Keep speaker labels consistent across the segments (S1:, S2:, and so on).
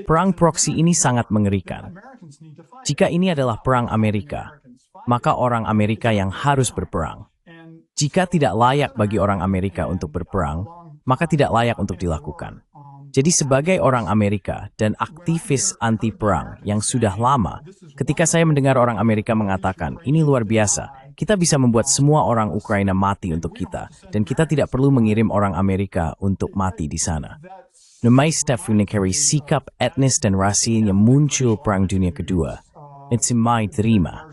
S1: Perang proksi ini sangat mengerikan. Jika ini adalah perang Amerika, maka orang Amerika yang harus berperang. Jika tidak layak bagi orang Amerika untuk berperang, maka tidak layak untuk dilakukan. Jadi sebagai orang Amerika dan aktivis anti-perang yang sudah lama, ketika saya mendengar orang Amerika mengatakan, ini luar biasa, kita bisa membuat semua orang Ukraina mati untuk kita, dan kita tidak perlu mengirim orang Amerika untuk mati di sana. Namai Stefanikari sikap etnis dan rasial yang muncul Perang Dunia Kedua, itu mai terima.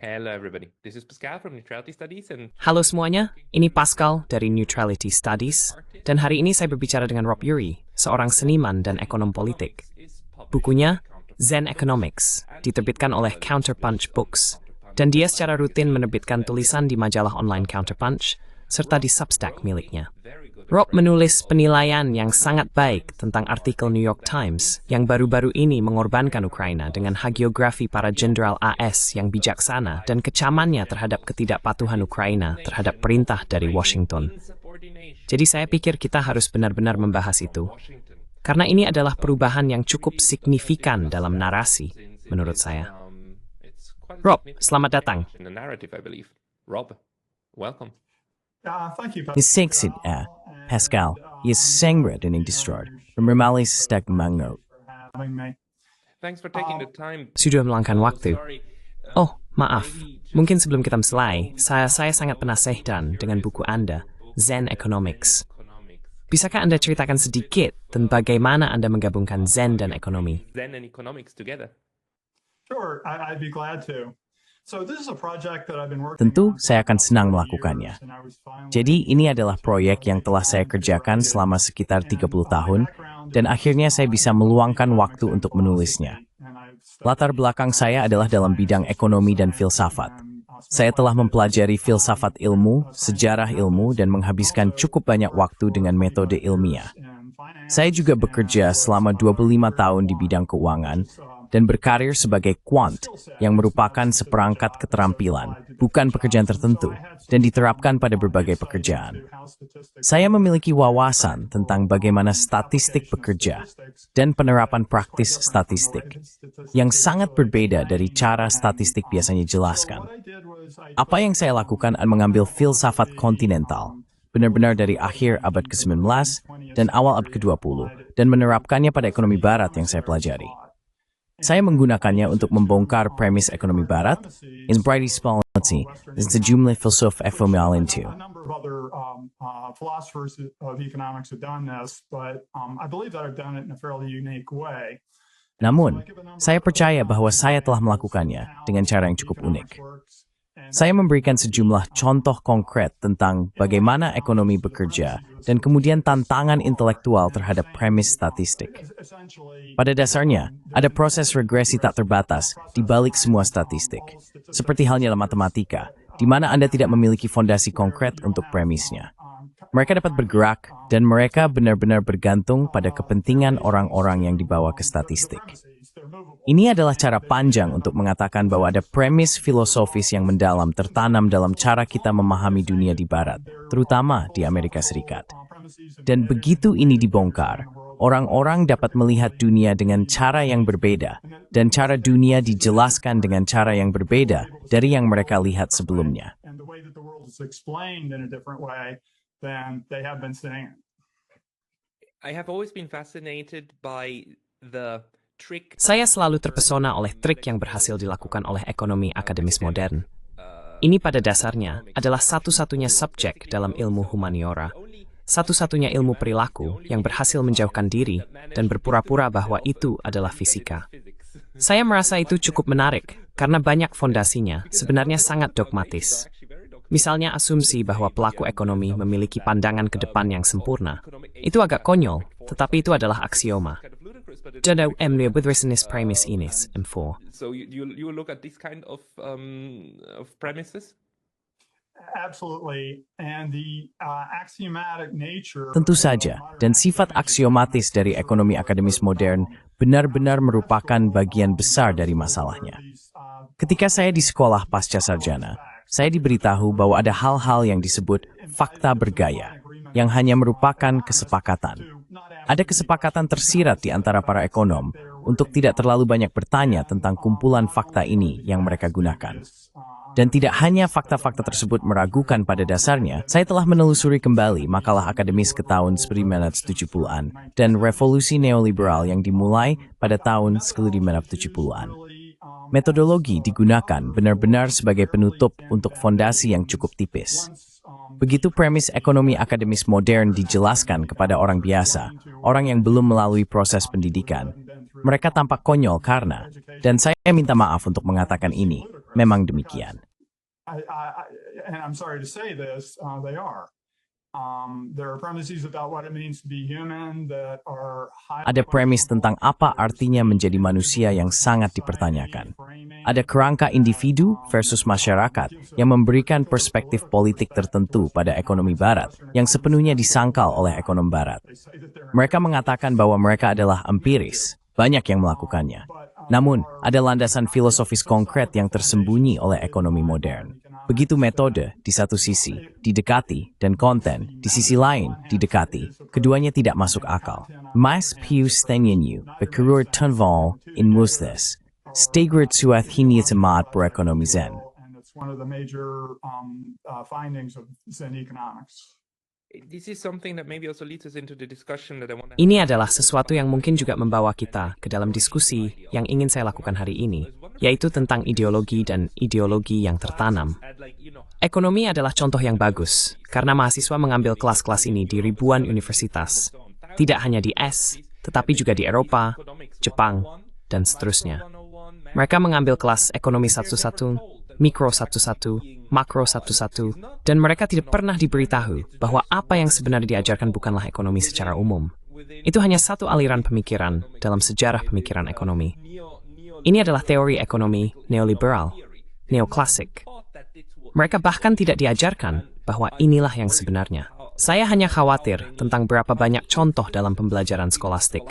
S2: Hello everybody, this is Pascal from Neutrality Studies and...
S3: Halo semuanya, ini Pascal dari Neutrality Studies, dan hari ini saya berbicara dengan Rob Urey, seorang seniman dan ekonom politik. Bukunya, Zen Economics, diterbitkan oleh Counterpunch Books, dan dia secara rutin menerbitkan tulisan di majalah online Counterpunch, serta di Substack miliknya. Rob menulis penilaian yang sangat baik tentang artikel New York Times yang baru-baru ini mengorbankan Ukraina dengan hagiografi para jenderal AS yang bijaksana dan kecamannya terhadap ketidakpatuhan Ukraina terhadap perintah dari Washington. Jadi saya pikir kita harus benar-benar membahas itu, karena ini adalah perubahan yang cukup signifikan dalam narasi, menurut saya. Rob, selamat datang.
S2: Rob, welcome.
S1: Thanks Pascal, is sangret and distraught. Rememalis stek mango.
S2: Thanks for taking the time.
S3: Sudah meluangkan waktu. Oh, maaf. Mungkin sebelum kita mulai, saya sangat penasaran dengan buku Anda, Zen Economics. Bisakah Anda ceritakan sedikit tentang bagaimana Anda menggabungkan Zen dan ekonomi?
S2: Zen and economics together.
S4: Sure, I'd be glad to.
S1: Tentu, saya akan senang melakukannya. Jadi, ini adalah proyek yang telah saya kerjakan selama sekitar 30 tahun, dan akhirnya saya bisa meluangkan waktu untuk menulisnya. Latar belakang saya adalah dalam bidang ekonomi dan filsafat. Saya telah mempelajari filsafat ilmu, sejarah ilmu, dan menghabiskan cukup banyak waktu dengan metode ilmiah. Saya juga bekerja selama 25 tahun di bidang keuangan, dan berkarir sebagai quant yang merupakan seperangkat keterampilan, bukan pekerjaan tertentu, dan diterapkan pada berbagai pekerjaan. Saya memiliki wawasan tentang bagaimana statistik bekerja dan penerapan praktis statistik, yang sangat berbeda dari cara statistik biasanya jelaskan. Apa yang saya lakukan adalah mengambil filsafat kontinental, benar-benar dari akhir abad ke-19 dan awal abad ke-20, dan menerapkannya pada ekonomi barat yang saya pelajari. Saya menggunakannya untuk membongkar premis ekonomi barat, in British policy, dan sejumlah filsuf ekonomi itu. Namun, saya percaya bahwa saya telah melakukannya dengan cara yang cukup unik. Saya memberikan sejumlah contoh konkret tentang bagaimana ekonomi bekerja dan kemudian tantangan intelektual terhadap premis statistik. Pada dasarnya, ada proses regresi tak terbatas di balik semua statistik, seperti halnya dalam matematika, di mana Anda tidak memiliki fondasi konkret untuk premisnya. Mereka dapat bergerak, dan mereka benar-benar bergantung pada kepentingan orang-orang yang dibawa ke statistik. Ini adalah cara panjang untuk mengatakan bahwa ada premis filosofis yang mendalam tertanam dalam cara kita memahami dunia di Barat, terutama di Amerika Serikat. Dan begitu ini dibongkar, orang-orang dapat melihat dunia dengan cara yang berbeda, dan cara dunia dijelaskan dengan cara yang berbeda dari yang mereka lihat sebelumnya.
S2: I have always been fascinated by the trick.
S3: Saya selalu terpesona oleh trik yang berhasil dilakukan oleh ekonomi akademis modern. Ini pada dasarnya adalah satu-satunya subjek dalam ilmu humaniora, satu-satunya ilmu perilaku yang berhasil menjauhkan diri dan berpura-pura bahwa itu adalah fisika. Saya merasa itu cukup menarik karena banyak fondasinya sebenarnya sangat dogmatis. Misalnya asumsi bahwa pelaku ekonomi memiliki pandangan ke depan yang sempurna. Itu agak konyol, tetapi itu adalah aksioma. Jadi, with premis inis, M4.
S2: So you look at this kind of premises?
S4: Absolutely. And the axiomatic nature.
S1: Tentu saja, dan sifat aksiomatis dari ekonomi akademis modern benar-benar merupakan bagian besar dari masalahnya. Ketika saya di sekolah pasca sarjana, saya diberitahu bahwa ada hal-hal yang disebut fakta bergaya, yang hanya merupakan kesepakatan. Ada kesepakatan tersirat di antara para ekonom untuk tidak terlalu banyak bertanya tentang kumpulan fakta ini yang mereka gunakan. Dan tidak hanya fakta-fakta tersebut meragukan pada dasarnya, saya telah menelusuri kembali makalah akademis ke tahun 1970-an dan revolusi neoliberal yang dimulai pada tahun 1970-an. Metodologi digunakan benar-benar sebagai penutup untuk fondasi yang cukup tipis. Begitu premis ekonomi akademis modern dijelaskan kepada orang biasa, orang yang belum melalui proses pendidikan, mereka tampak konyol karena, dan saya minta maaf untuk mengatakan ini, memang demikian.
S4: And I'm sorry to say this, they are. There are premises about what it means to be human that are
S1: Ada premis tentang apa artinya menjadi manusia yang sangat dipertanyakan. Ada kerangka individu versus masyarakat yang memberikan perspektif politik tertentu pada ekonomi barat yang sepenuhnya disangkal oleh ekonom barat. Mereka mengatakan bahwa mereka adalah empiris, banyak yang melakukannya. Namun, ada landasan filosofis konkret yang tersembunyi oleh ekonomi modern. Begitu metode di satu sisi didekati dan konten di sisi lain didekati, keduanya tidak masuk akal. Mas pius tenyenyu bekerur tunval in mustes, stegrat suath hiniatamat berekonomi Zen.
S4: And it's one of the major findings of Zen economics.
S2: This is something that maybe also leads us into the discussion that I want to
S3: Ini adalah sesuatu yang mungkin juga membawa kita ke dalam diskusi yang ingin saya lakukan hari ini, yaitu tentang ideologi dan ideologi yang tertanam. Ekonomi adalah contoh yang bagus, karena mahasiswa mengambil kelas-kelas ini di ribuan universitas. Tidak hanya di S, tetapi juga di Eropa, Jepang, dan seterusnya. Mereka mengambil kelas ekonomi 1-1, mikro 1-1, makro 1-1, dan mereka tidak pernah diberitahu bahwa apa yang sebenarnya diajarkan bukanlah ekonomi secara umum. Itu hanya satu aliran pemikiran dalam sejarah pemikiran ekonomi. Ini adalah teori ekonomi neoliberal, neoklasik. Mereka bahkan tidak diajarkan bahwa inilah yang sebenarnya. Saya hanya khawatir tentang berapa banyak contoh dalam pembelajaran skolastik.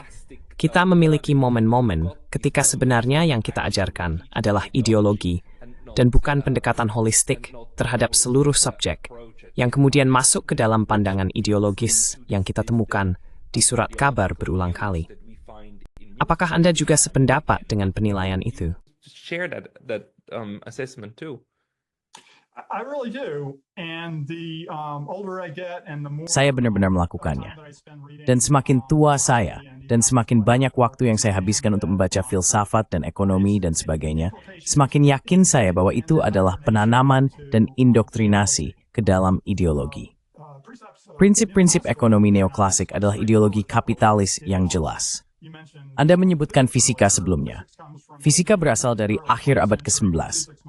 S3: Kita memiliki momen-momen ketika sebenarnya yang kita ajarkan adalah ideologi, dan bukan pendekatan holistik terhadap seluruh subjek, yang kemudian masuk ke dalam pandangan ideologis yang kita temukan di surat kabar berulang kali. Apakah Anda juga sependapat dengan penilaian itu?
S2: share that assessment too.
S4: I really do. And the older I get and the more
S1: Saya benar-benar melakukannya. Dan semakin tua saya, dan semakin banyak waktu yang saya habiskan untuk membaca filsafat dan ekonomi dan sebagainya, semakin yakin saya bahwa itu adalah penanaman dan indoktrinasi ke dalam ideologi. Prinsip-prinsip ekonomi neoklasik adalah ideologi kapitalis yang jelas. Anda menyebutkan fisika sebelumnya. Fisika berasal dari akhir abad ke-19,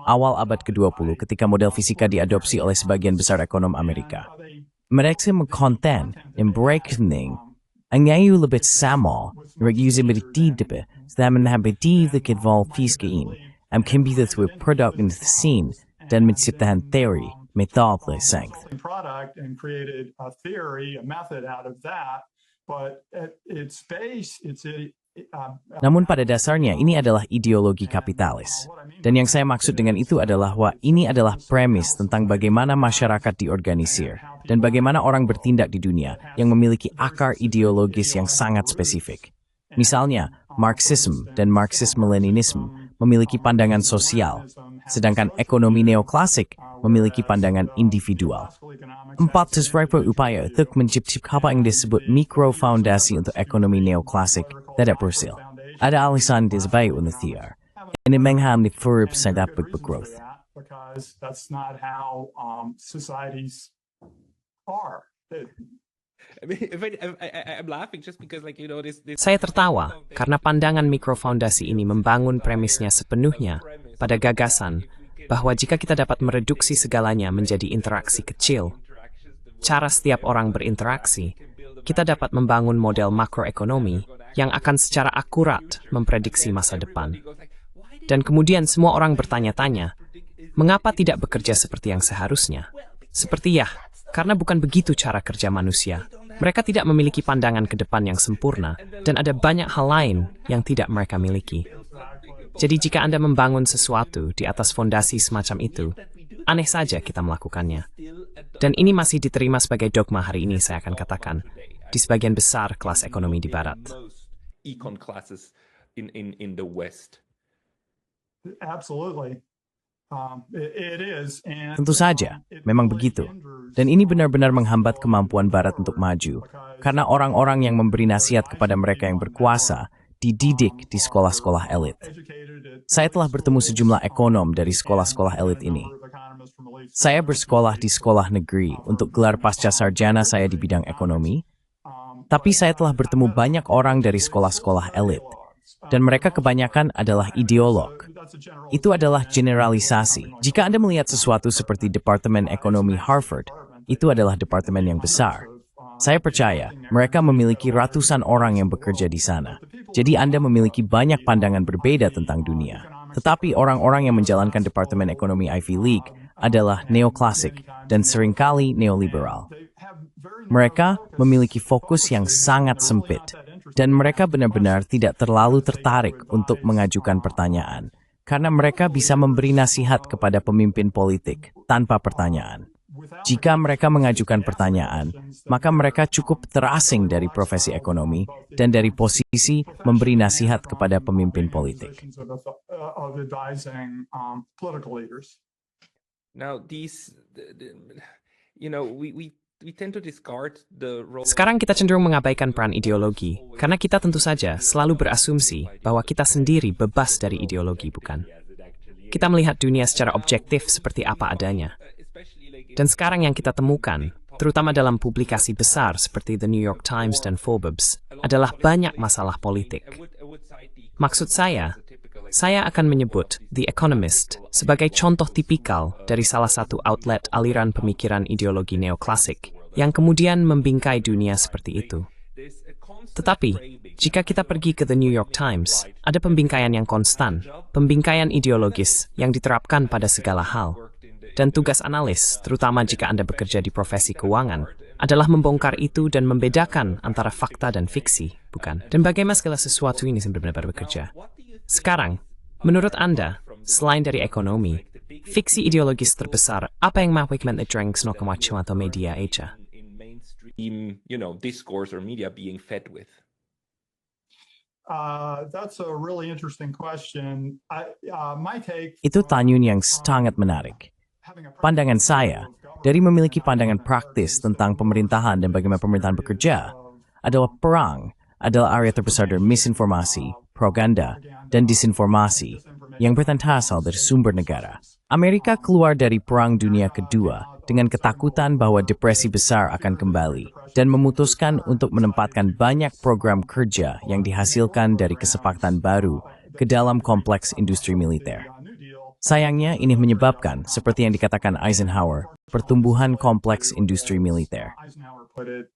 S1: awal abad ke-20 ketika model fisika diadopsi oleh sebagian besar ekonom Amerika. Mereka mengkonten dan berekening angayu lebih sama, mereka using beritipe, sedang menghadapi kedval fisika ini, komputer itu produk in the scene, dan menciptakan teori, metode sains.
S4: product and created a theory, a method out of that. But at its base,
S1: Namun pada dasarnya ini adalah ideologi kapitalis. Dan yang saya maksud dengan itu adalah bahwa ini adalah premis tentang bagaimana masyarakat diorganisir dan bagaimana orang bertindak di dunia yang memiliki akar ideologis yang sangat spesifik. Misalnya, Marxisme dan Marxisme-Leninisme memiliki pandangan sosial, sedangkan ekonomi neoklasik memiliki pandangan individual. 400 upaya untuk menciptakan apa yang disebut mikrofondasi untuk ekonomi neoklasik tidak berhasil. Ada alasan disebut unithiar. Ini menghambat furub sangat bergrowth.
S4: because that's not how societies are.
S2: I mean, I'm laughing just because, like, you know, this.
S3: Saya tertawa karena pandangan mikrofondasi ini membangun premisnya sepenuhnya pada gagasan bahwa jika kita dapat mereduksi segalanya menjadi interaksi kecil, cara setiap orang berinteraksi, kita dapat membangun model makroekonomi yang akan secara akurat memprediksi masa depan. Dan kemudian semua orang bertanya-tanya, Mengapa tidak bekerja seperti yang seharusnya? Seperti karena bukan begitu cara kerja manusia. Mereka tidak memiliki pandangan ke depan yang sempurna, dan ada banyak hal lain yang tidak mereka miliki. Jadi jika Anda membangun sesuatu di atas fondasi semacam itu, aneh saja kita melakukannya. Dan ini masih diterima sebagai dogma hari ini, saya akan katakan, di sebagian besar kelas ekonomi di Barat.
S2: Econ classes in the West.
S4: Absolutely. It is. And,
S1: Tentu saja, memang begitu. Dan ini benar-benar menghambat kemampuan Barat untuk maju, karena orang-orang yang memberi nasihat kepada mereka yang berkuasa dididik di sekolah-sekolah elit. Saya telah bertemu sejumlah ekonom dari sekolah-sekolah elit ini. Saya bersekolah di sekolah negeri untuk gelar pasca sarjana saya di bidang ekonomi, tapi saya telah bertemu banyak orang dari sekolah-sekolah elit, dan mereka kebanyakan adalah ideolog. Itu adalah generalisasi. Jika Anda melihat sesuatu seperti Departemen Ekonomi Harvard, itu adalah departemen yang besar. Saya percaya mereka memiliki ratusan orang yang bekerja di sana. Jadi Anda memiliki banyak pandangan berbeda tentang dunia. Tetapi orang-orang yang menjalankan Departemen Ekonomi Ivy League adalah neoklasik dan seringkali neoliberal. Mereka memiliki fokus yang sangat sempit, dan mereka benar-benar tidak terlalu tertarik untuk mengajukan pertanyaan, karena mereka bisa memberi nasihat kepada pemimpin politik tanpa pertanyaan. Jika mereka mengajukan pertanyaan, maka mereka cukup terasing dari profesi ekonomi dan dari posisi memberi nasihat kepada pemimpin politik.
S2: Now these, we tend to discard the role.
S3: Sekarang kita cenderung mengabaikan peran ideologi, karena kita tentu saja selalu berasumsi bahwa kita sendiri bebas dari ideologi, bukan? Kita melihat dunia secara objektif seperti apa adanya. Dan sekarang yang kita temukan, terutama dalam publikasi besar seperti The New York Times dan Forbes, adalah banyak masalah politik. Maksud saya akan menyebut The Economist sebagai contoh tipikal dari salah satu outlet aliran pemikiran ideologi neoklasik yang kemudian membingkai dunia seperti itu. Tetapi, jika kita pergi ke The New York Times, ada pembingkaian yang konstan, pembingkaian ideologis yang diterapkan pada segala hal. Dan tugas analis, terutama jika Anda bekerja di profesi keuangan, adalah membongkar itu dan membedakan antara fakta dan fiksi, bukan? Dan bagaimana segala sesuatu ini benar-benar bekerja? Sekarang, menurut Anda, selain dari ekonomi, fiksi ideologis terbesar apa yang mewakilkan atau media aja?
S2: Discourse or media being fed with.
S4: That's a really interesting question. My take.
S1: Itu tanyun yang sangat menarik. Pandangan saya, dari memiliki pandangan praktis tentang pemerintahan dan bagaimana pemerintahan bekerja, adalah perang adalah area terbesar dari misinformasi, propaganda, dan disinformasi yang berasal dari sumber negara. Amerika keluar dari Perang Dunia Kedua dengan ketakutan bahwa depresi besar akan kembali dan memutuskan untuk menempatkan banyak program kerja yang dihasilkan dari kesepakatan baru ke dalam kompleks industri militer. Sayangnya, ini menyebabkan, seperti yang dikatakan Eisenhower, pertumbuhan kompleks industri militer.
S4: Eisenhower put it,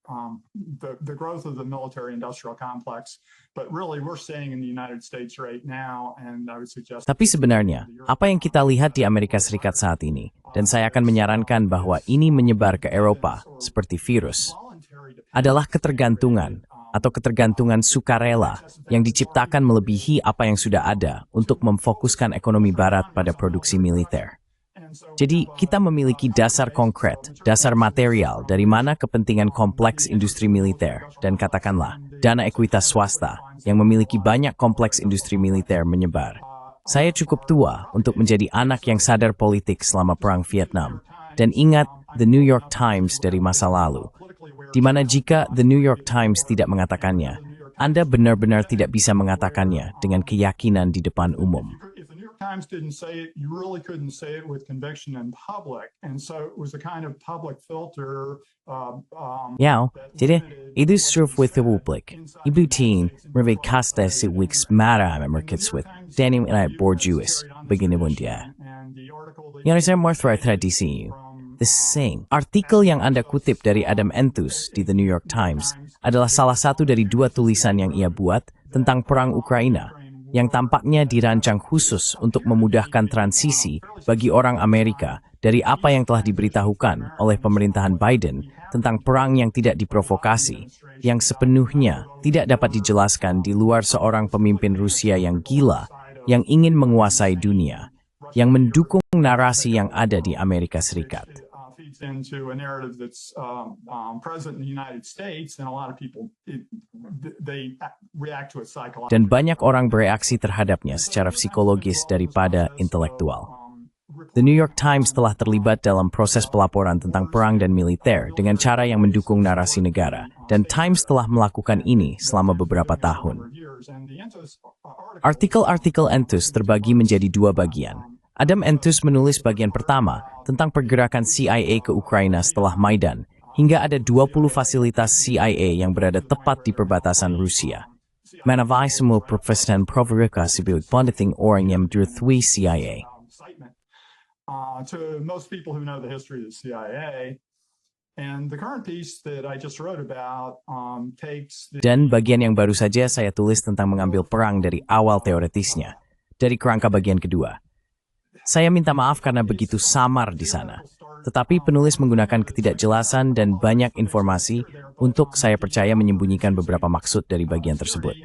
S4: the growth of the military-industrial complex, but really we're seeing in the United States right now, and I would suggest.
S1: Tapi sebenarnya, apa yang kita lihat di Amerika Serikat saat ini, dan saya akan menyarankan bahwa ini menyebar ke Eropa seperti virus, adalah ketergantungan atau ketergantungan sukarela yang diciptakan melebihi apa yang sudah ada untuk memfokuskan ekonomi Barat pada produksi militer. Jadi, kita memiliki dasar konkret, dasar material dari mana kepentingan kompleks industri militer dan katakanlah dana ekuitas swasta yang memiliki banyak kompleks industri militer menyebar. Saya cukup tua untuk menjadi anak yang sadar politik selama Perang Vietnam dan ingat The New York Times dari masa lalu, di mana jika The New York Times tidak mengatakannya, Anda benar-benar tidak bisa mengatakannya dengan keyakinan di depan umum.
S4: If the New York Times didn't say it, you really couldn't say it with conviction in public, and so it was a kind of public filter.
S1: Ya, jadi itu survei publik. Ibu Tin mereka kasta si Wix marah merkitswit Daniel and Borjuis begini pun dia. Yang saya merasa tradisi The Sing. Artikel yang Anda kutip dari Adam Enthus di The New York Times adalah salah satu dari 2 tulisan yang ia buat tentang perang Ukraina yang tampaknya dirancang khusus untuk memudahkan transisi bagi orang Amerika dari apa yang telah diberitahukan oleh pemerintahan Biden tentang perang yang tidak diprovokasi, yang sepenuhnya tidak dapat dijelaskan di luar seorang pemimpin Rusia yang gila, yang ingin menguasai dunia, yang mendukung narasi yang ada di Amerika Serikat.
S4: Into a narrative that's present in the United States, and a lot of people they react to it psychologically.
S1: Dan banyak orang bereaksi terhadapnya secara psikologis daripada intelektual. The New York Times telah terlibat dalam proses pelaporan tentang perang dan militer dengan cara yang mendukung narasi negara, dan Times telah melakukan ini selama beberapa tahun. Artikel-artikel Enthus terbagi menjadi dua bagian. Adam Enthus menulis bagian pertama tentang pergerakan CIA ke Ukraina setelah Maidan, hingga ada 20 fasilitas CIA yang berada tepat di perbatasan Rusia. Manavai semua profesional provokasi bilik penting orang yang dirthui CIA.
S4: To most people who know the history of the CIA, and the current piece that I just wrote about takes the...
S1: Dan bagian yang baru saja saya tulis tentang mengambil perang dari awal teoretisnya, dari kerangka bagian kedua. Saya minta maaf karena begitu samar di sana, tetapi penulis menggunakan ketidakjelasan dan banyak informasi untuk saya percaya menyembunyikan beberapa maksud dari bagian tersebut.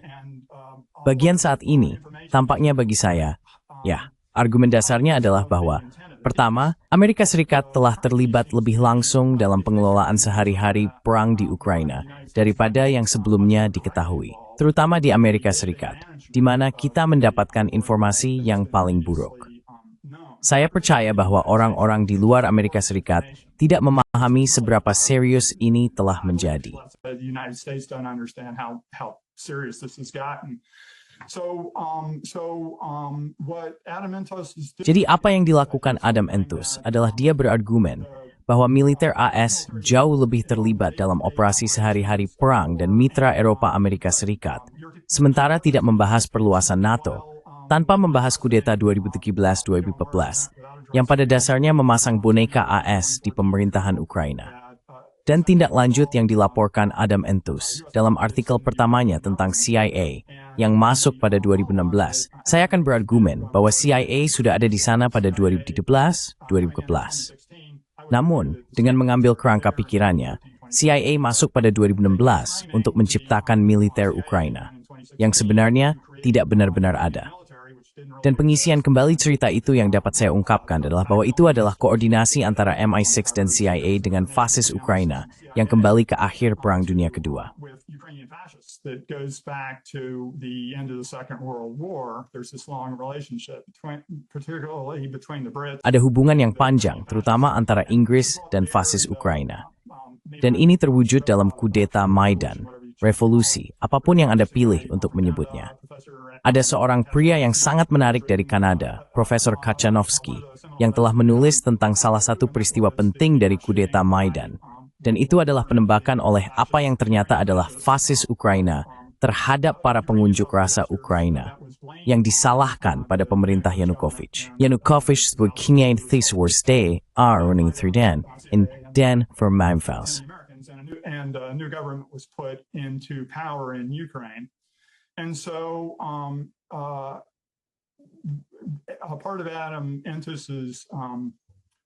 S1: Bagian saat ini, tampaknya bagi saya, ya, argumen dasarnya adalah bahwa, pertama, Amerika Serikat telah terlibat lebih langsung dalam pengelolaan sehari-hari perang di Ukraina daripada yang sebelumnya diketahui, terutama di Amerika Serikat, di mana kita mendapatkan informasi yang paling buruk. Saya percaya bahwa orang-orang di luar Amerika Serikat tidak memahami seberapa serius ini telah menjadi. Jadi apa yang dilakukan Adam Enthus adalah dia berargumen bahwa militer AS jauh lebih terlibat dalam operasi sehari-hari perang dan mitra Eropa Amerika Serikat, sementara tidak membahas perluasan NATO, tanpa membahas kudeta 2013-2014, yang pada dasarnya memasang boneka AS di pemerintahan Ukraina. Dan tindak lanjut yang dilaporkan Adam Enthus dalam artikel pertamanya tentang CIA yang masuk pada 2016, saya akan berargumen bahwa CIA sudah ada di sana pada 2013-2014. Namun, dengan mengambil kerangka pikirannya, CIA masuk pada 2016 untuk menciptakan militer Ukraina, yang sebenarnya tidak benar-benar ada. Dan pengisian kembali cerita itu yang dapat saya ungkapkan adalah bahwa itu adalah koordinasi antara MI6 dan CIA dengan fasis Ukraina yang kembali ke akhir Perang Dunia Kedua. Ada hubungan yang panjang, terutama antara Inggris dan fasis Ukraina. Dan ini terwujud dalam kudeta Maidan, revolusi, apapun yang Anda pilih untuk menyebutnya. Ada seorang pria yang sangat menarik dari Kanada, Profesor Kachanovsky, yang telah menulis tentang salah satu peristiwa penting dari kudeta Maidan. Dan itu adalah penembakan oleh apa yang ternyata adalah fasis Ukraina terhadap para pengunjuk rasa Ukraina, yang disalahkan pada pemerintah Yanukovych. Yanukovych sebagai king these were stay are running through den in den for Mamfels.
S4: And a new government was put into power in Ukraine. And so a part of Adam Enthus's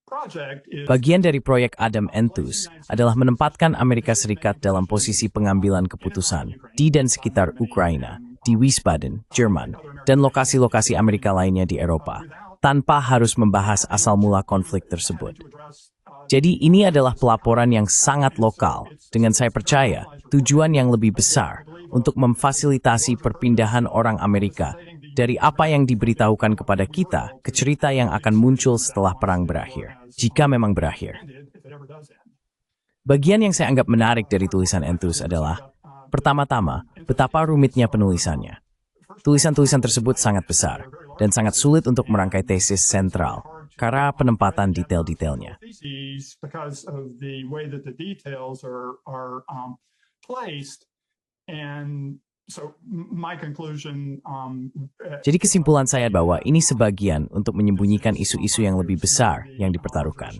S4: project is...
S1: Bagian dari proyek Adam Enthus adalah menempatkan Amerika Serikat dalam posisi pengambilan keputusan di dan sekitar Ukraina, di Wiesbaden, Jerman, dan lokasi-lokasi Amerika lainnya di Eropa, tanpa harus membahas asal mula konflik tersebut. Jadi ini adalah pelaporan yang sangat lokal, dengan saya percaya tujuan yang lebih besar untuk memfasilitasi perpindahan orang Amerika dari apa yang diberitahukan kepada kita ke cerita yang akan muncul setelah perang berakhir, jika memang berakhir. Bagian yang saya anggap menarik dari tulisan Enthus adalah, pertama-tama, betapa rumitnya penulisannya. Tulisan-tulisan tersebut sangat besar dan sangat sulit untuk merangkai tesis sentral, karena penempatan detail-detailnya. Jadi kesimpulan saya bahwa ini sebagian untuk menyembunyikan isu-isu yang lebih besar yang dipertaruhkan.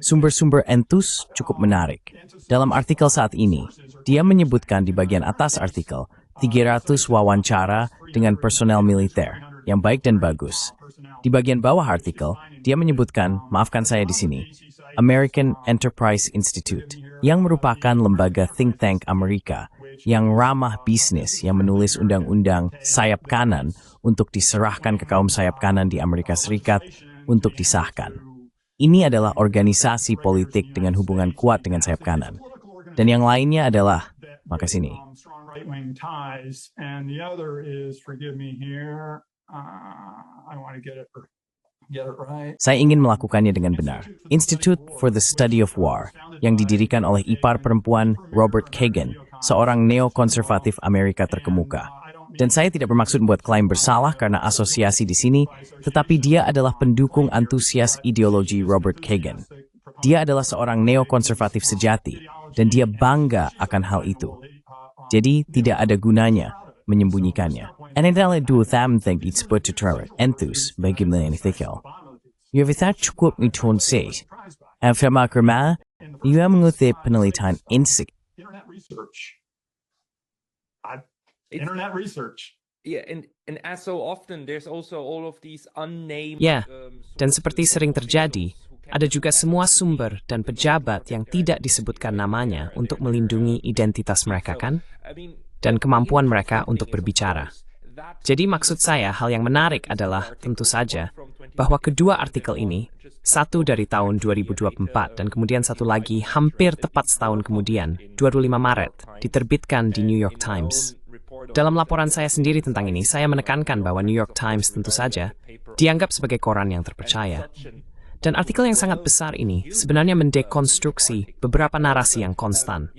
S1: Sumber-sumber Enthus cukup menarik. Dalam artikel saat ini, dia menyebutkan di bagian atas artikel 300 wawancara dengan personel militer yang baik dan bagus. Di bagian bawah artikel, dia menyebutkan, maafkan saya di sini, American Enterprise Institute, yang merupakan lembaga think tank Amerika yang ramah bisnis yang menulis undang-undang sayap kanan untuk diserahkan ke kaum sayap kanan di Amerika Serikat untuk disahkan. Ini adalah organisasi politik dengan hubungan kuat dengan sayap kanan. Dan yang lainnya adalah, maka sini.
S4: Right-wing ties, and the other is, forgive me here, I want to get it right.
S1: Saya ingin melakukannya dengan benar. Institute for the Study of War, yang didirikan oleh ipar perempuan Robert Kagan, seorang neokonservatif Amerika terkemuka. Dan saya tidak bermaksud membuat klaim bersalah karena asosiasi di sini, tetapi dia adalah pendukung antusias ideologi Robert Kagan. Dia adalah seorang neokonservatif sejati, dan dia bangga akan hal itu. Jadi tidak ada gunanya menyembunyikannya. Inilah dua think disebut teror entus bagi menetikel. Yovita cukup menconses. Afirma kerma, ia mengutip penelitian insik.
S4: Internet research.
S2: Yeah, and as so often, there's also all of these unnamed.
S3: Ya, dan seperti sering terjadi, ada juga semua sumber dan pejabat yang tidak disebutkan namanya untuk melindungi identitas mereka kan? Dan kemampuan mereka untuk berbicara. Jadi maksud saya hal yang menarik adalah tentu saja bahwa kedua artikel ini, satu dari tahun 2024 dan kemudian satu lagi hampir tepat setahun kemudian, 25 Maret, diterbitkan di New York Times. Dalam laporan saya sendiri tentang ini, saya menekankan bahwa New York Times tentu saja dianggap sebagai koran yang terpercaya. Dan artikel yang sangat besar ini sebenarnya mendekonstruksi beberapa narasi yang konstan.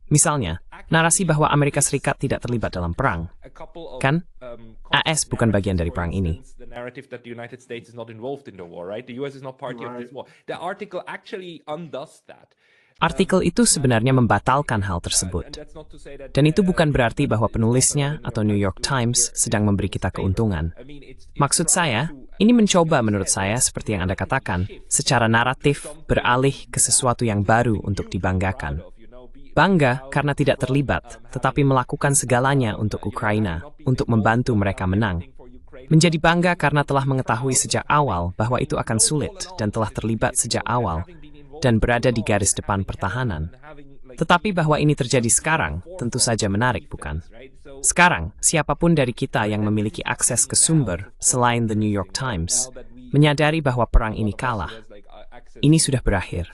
S3: Misalnya, narasi bahwa Amerika Serikat tidak terlibat dalam perang. Kan? AS bukan bagian dari perang ini. Artikel itu sebenarnya membatalkan hal tersebut. Dan itu bukan berarti bahwa penulisnya atau New York Times sedang memberi kita keuntungan. Maksud saya, ini mencoba menurut saya, seperti yang Anda katakan, secara naratif beralih ke sesuatu yang baru untuk dibanggakan. Bangga karena tidak terlibat, tetapi melakukan segalanya untuk Ukraina, untuk membantu mereka menang. Menjadi bangga karena telah mengetahui sejak awal bahwa itu akan sulit dan telah terlibat sejak awal, dan berada di garis depan pertahanan. Tetapi bahwa ini terjadi sekarang, tentu saja menarik, bukan? Sekarang, siapapun dari kita yang memiliki akses ke sumber selain The New York Times, menyadari bahwa perang ini kalah. Ini sudah berakhir.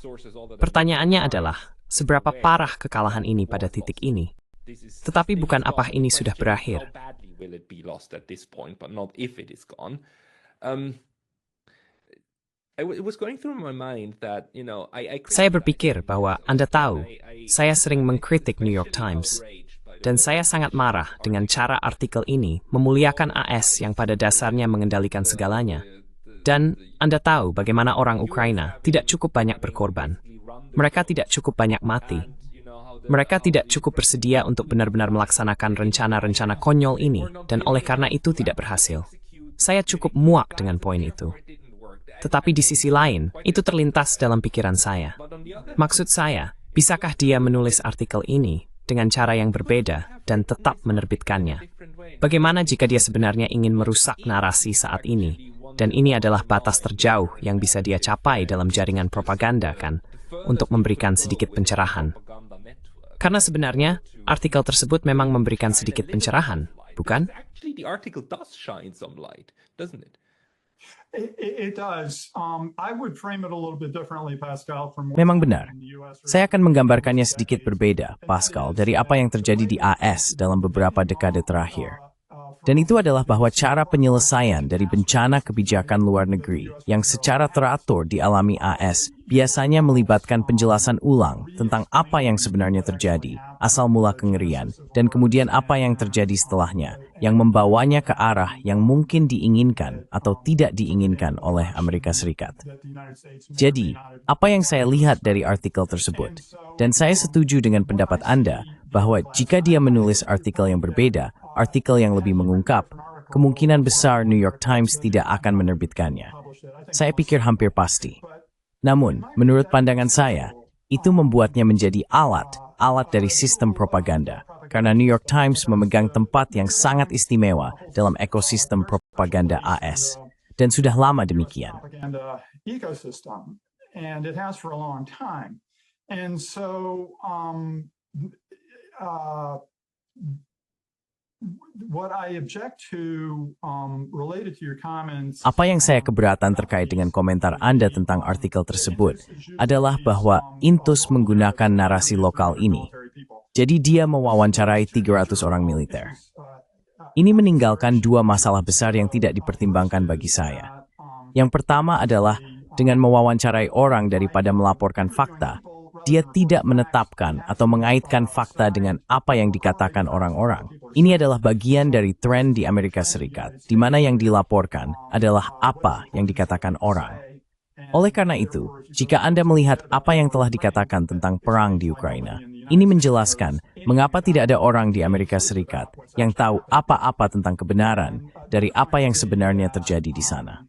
S3: Pertanyaannya adalah, seberapa parah kekalahan ini pada titik ini? Tetapi bukan apa ini sudah berakhir. Saya berpikir bahwa Anda tahu, saya sering mengkritik New York Times, dan saya sangat marah dengan cara artikel ini memuliakan AS yang pada dasarnya mengendalikan segalanya. Dan Anda tahu bagaimana orang Ukraina tidak cukup banyak berkorban. Mereka tidak cukup banyak mati. Mereka tidak cukup bersedia untuk benar-benar melaksanakan rencana-rencana konyol ini, dan oleh karena itu tidak berhasil. Saya cukup muak dengan poin itu. Tetapi di sisi lain, itu terlintas dalam pikiran saya. Maksud saya, bisakah dia menulis artikel ini dengan cara yang berbeda dan tetap menerbitkannya? Bagaimana jika dia sebenarnya ingin merusak narasi saat ini? Dan ini adalah batas terjauh yang bisa dia capai dalam jaringan propaganda, kan? Untuk memberikan sedikit pencerahan. Karena sebenarnya, artikel tersebut memang memberikan sedikit pencerahan, bukan?
S1: Memang benar. Saya akan menggambarkannya sedikit berbeda, Pascal, dari apa yang terjadi di AS dalam beberapa dekade terakhir. Dan itu adalah bahwa cara penyelesaian dari bencana kebijakan luar negeri yang secara teratur dialami AS biasanya melibatkan penjelasan ulang tentang apa yang sebenarnya terjadi, asal mula kengerian, dan kemudian apa yang terjadi setelahnya, yang membawanya ke arah yang mungkin diinginkan atau tidak diinginkan oleh Amerika Serikat. Jadi, apa yang saya lihat dari artikel tersebut, dan saya setuju dengan pendapat Anda, bahwa jika dia menulis artikel yang berbeda, artikel yang lebih mengungkap, kemungkinan besar New York Times tidak akan menerbitkannya. Saya pikir hampir pasti. Namun, menurut pandangan saya, Itu membuatnya menjadi alat dari sistem propaganda. Karena New York Times memegang tempat yang sangat istimewa dalam ekosistem propaganda AS. Dan sudah lama demikian.
S4: Propaganda ecosystem, and it has for a long time. And so, what I object to, related to your comments.
S1: Apa yang saya keberatan terkait dengan komentar Anda tentang artikel tersebut adalah bahwa Intus menggunakan narasi lokal ini. Jadi dia mewawancarai 300 orang militer. Ini meninggalkan dua masalah besar yang tidak dipertimbangkan bagi saya. Yang pertama adalah dengan mewawancarai orang daripada melaporkan fakta, dia tidak menetapkan atau mengaitkan fakta dengan apa yang dikatakan orang-orang. Ini adalah bagian dari tren di Amerika Serikat, di mana yang dilaporkan adalah apa yang dikatakan orang. Oleh karena itu, jika Anda melihat apa yang telah dikatakan tentang perang di Ukraina, ini menjelaskan mengapa tidak ada orang di Amerika Serikat yang tahu apa-apa tentang kebenaran dari apa yang sebenarnya terjadi di sana.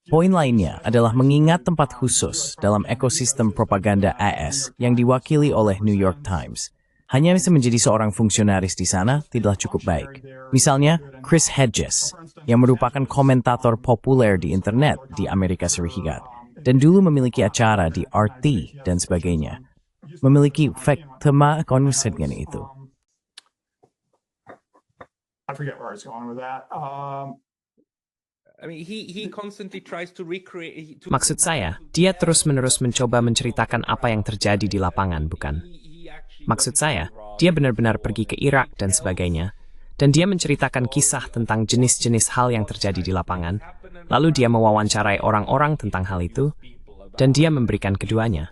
S1: Poin lainnya adalah mengingat tempat khusus dalam ekosistem propaganda AS yang diwakili oleh New York Times. Hanya bisa menjadi seorang fungsionaris di sana tidaklah cukup baik. Misalnya, Chris Hedges, yang merupakan komentator populer di internet di Amerika Serikat, dan dulu memiliki acara di RT dan sebagainya. Memiliki tema konsernya itu.
S4: I forget where I was going with that.
S2: I mean, he constantly tries to recreate.
S3: Maksud saya, dia terus-menerus mencoba menceritakan apa yang terjadi di lapangan, bukan? Maksud saya, dia benar-benar pergi ke Irak dan sebagainya, dan dia menceritakan kisah tentang jenis-jenis hal yang terjadi di lapangan, lalu dia mewawancarai orang-orang tentang hal itu, dan dia memberikan keduanya.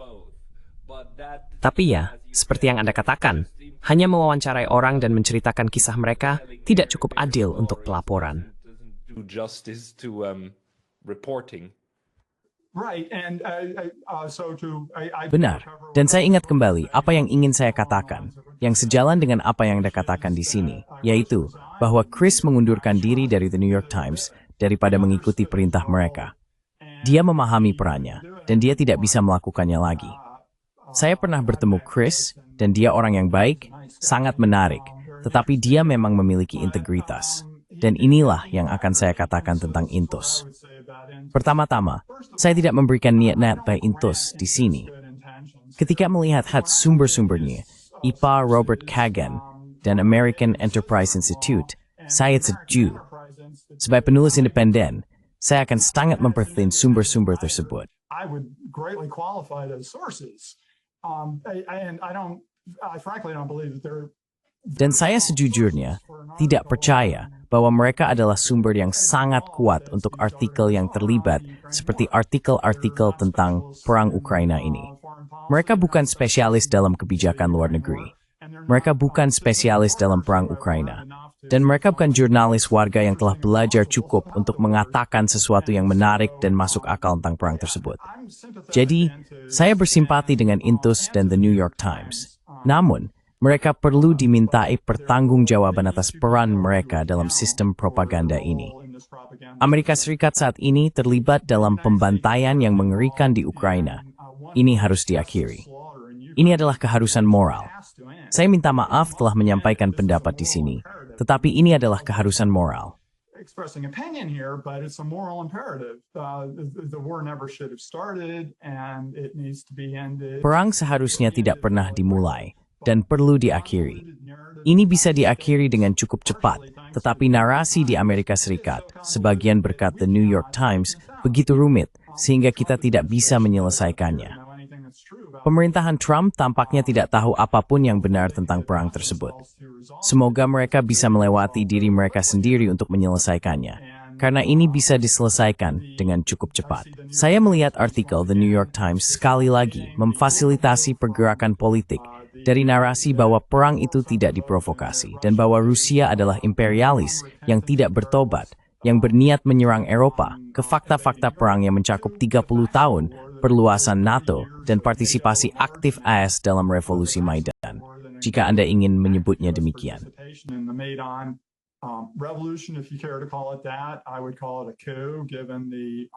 S3: Tapi ya, seperti yang Anda katakan, hanya mewawancarai orang dan menceritakan kisah mereka tidak cukup adil untuk pelaporan.
S2: Justice to reporting.
S4: Right, and
S1: Benar, dan saya ingat kembali apa yang ingin saya katakan, yang sejalan dengan apa yang Anda katakan di sini, yaitu bahwa Chris mengundurkan diri dari The New York Times daripada mengikuti perintah mereka. Dia memahami perannya, dan dia tidak bisa melakukannya lagi. Saya pernah bertemu Chris, dan dia orang yang baik, sangat menarik, tetapi dia memang memiliki integritas. Dan inilah yang akan saya katakan tentang Intus. Pertama-tama, saya tidak memberikan niat-niat by Intus di sini. Ketika melihat sumber-sumbernya, IPA Robert Kagan dan American Enterprise Institute, saya setuju. Sebagai penulis independen, saya akan sangat memperhatikan sumber-sumber tersebut.
S4: I would greatly qualify those sources. And I frankly don't believe that they're.
S1: Dan saya sejujurnya tidak percaya bahwa mereka adalah sumber yang sangat kuat untuk artikel yang terlibat seperti artikel-artikel tentang perang Ukraina ini. Mereka bukan spesialis dalam kebijakan luar negeri. Mereka bukan spesialis dalam perang Ukraina. Dan mereka bukan jurnalis warga yang telah belajar cukup untuk mengatakan sesuatu yang menarik dan masuk akal tentang perang tersebut. Jadi, saya bersimpati dengan Intus dan The New York Times. Namun, mereka perlu dimintai pertanggungjawaban atas peran mereka dalam sistem propaganda ini. Amerika Serikat saat ini terlibat dalam pembantaian yang mengerikan di Ukraina. Ini harus diakhiri. Ini adalah keharusan moral. Saya minta maaf telah menyampaikan pendapat di sini, tetapi ini adalah keharusan moral.
S4: Expressing opinion here, but it's a moral imperative. The war never should have started, and it needs to be ended.
S1: Perang seharusnya tidak pernah dimulai dan perlu diakhiri. Ini bisa diakhiri dengan cukup cepat, tetapi narasi di Amerika Serikat, sebagian berkat The New York Times, begitu rumit sehingga kita tidak bisa menyelesaikannya. Pemerintahan Trump tampaknya tidak tahu apapun yang benar tentang perang tersebut. Semoga mereka bisa melewati diri mereka sendiri untuk menyelesaikannya, karena ini bisa diselesaikan dengan cukup cepat. Saya melihat artikel The New York Times sekali lagi memfasilitasi pergerakan politik dari narasi bahwa perang itu tidak diprovokasi dan bahwa Rusia adalah imperialis yang tidak bertobat, yang berniat menyerang Eropa, ke fakta-fakta perang yang mencakup 30 tahun, perluasan NATO, dan partisipasi aktif AS dalam revolusi Maidan, jika Anda ingin menyebutnya demikian.
S4: revolution, if you care to call it that. I would call it a coup, given the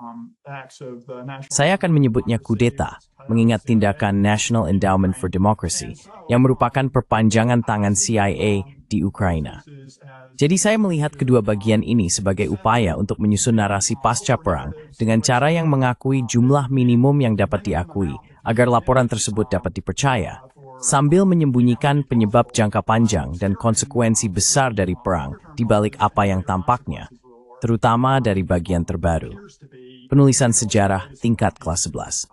S4: acts of the national.
S1: Saya akan menyebutnya kudeta, mengingat tindakan National Endowment for Democracy, yang merupakan perpanjangan tangan CIA di Ukraina. Jadi saya melihat kedua bagian ini sebagai upaya untuk menyusun narasi pasca perang dengan cara yang mengakui jumlah minimum yang dapat diakui agar laporan tersebut dapat dipercaya, sambil menyembunyikan penyebab jangka panjang dan konsekuensi besar dari perang di balik apa yang tampaknya, terutama dari bagian terbaru. Penulisan sejarah tingkat kelas 11.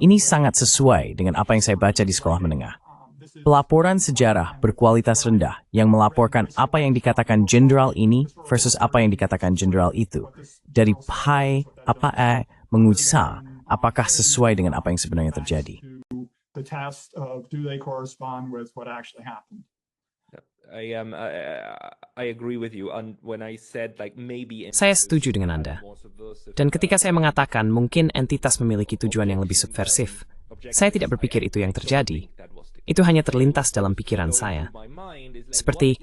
S1: Ini sangat sesuai dengan apa yang saya baca di sekolah menengah. Pelaporan sejarah berkualitas rendah yang melaporkan apa yang dikatakan jenderal ini versus apa yang dikatakan jenderal itu. Dari pai, menguji apakah sesuai dengan apa yang sebenarnya terjadi.
S4: The test of do they correspond with what actually happened.
S2: I agree with you on when I said like maybe.
S3: Saya setuju dengan Anda. Dan ketika saya mengatakan mungkin entitas memiliki tujuan yang lebih subversif, saya tidak berpikir itu yang terjadi. Itu hanya terlintas dalam pikiran saya. Seperti,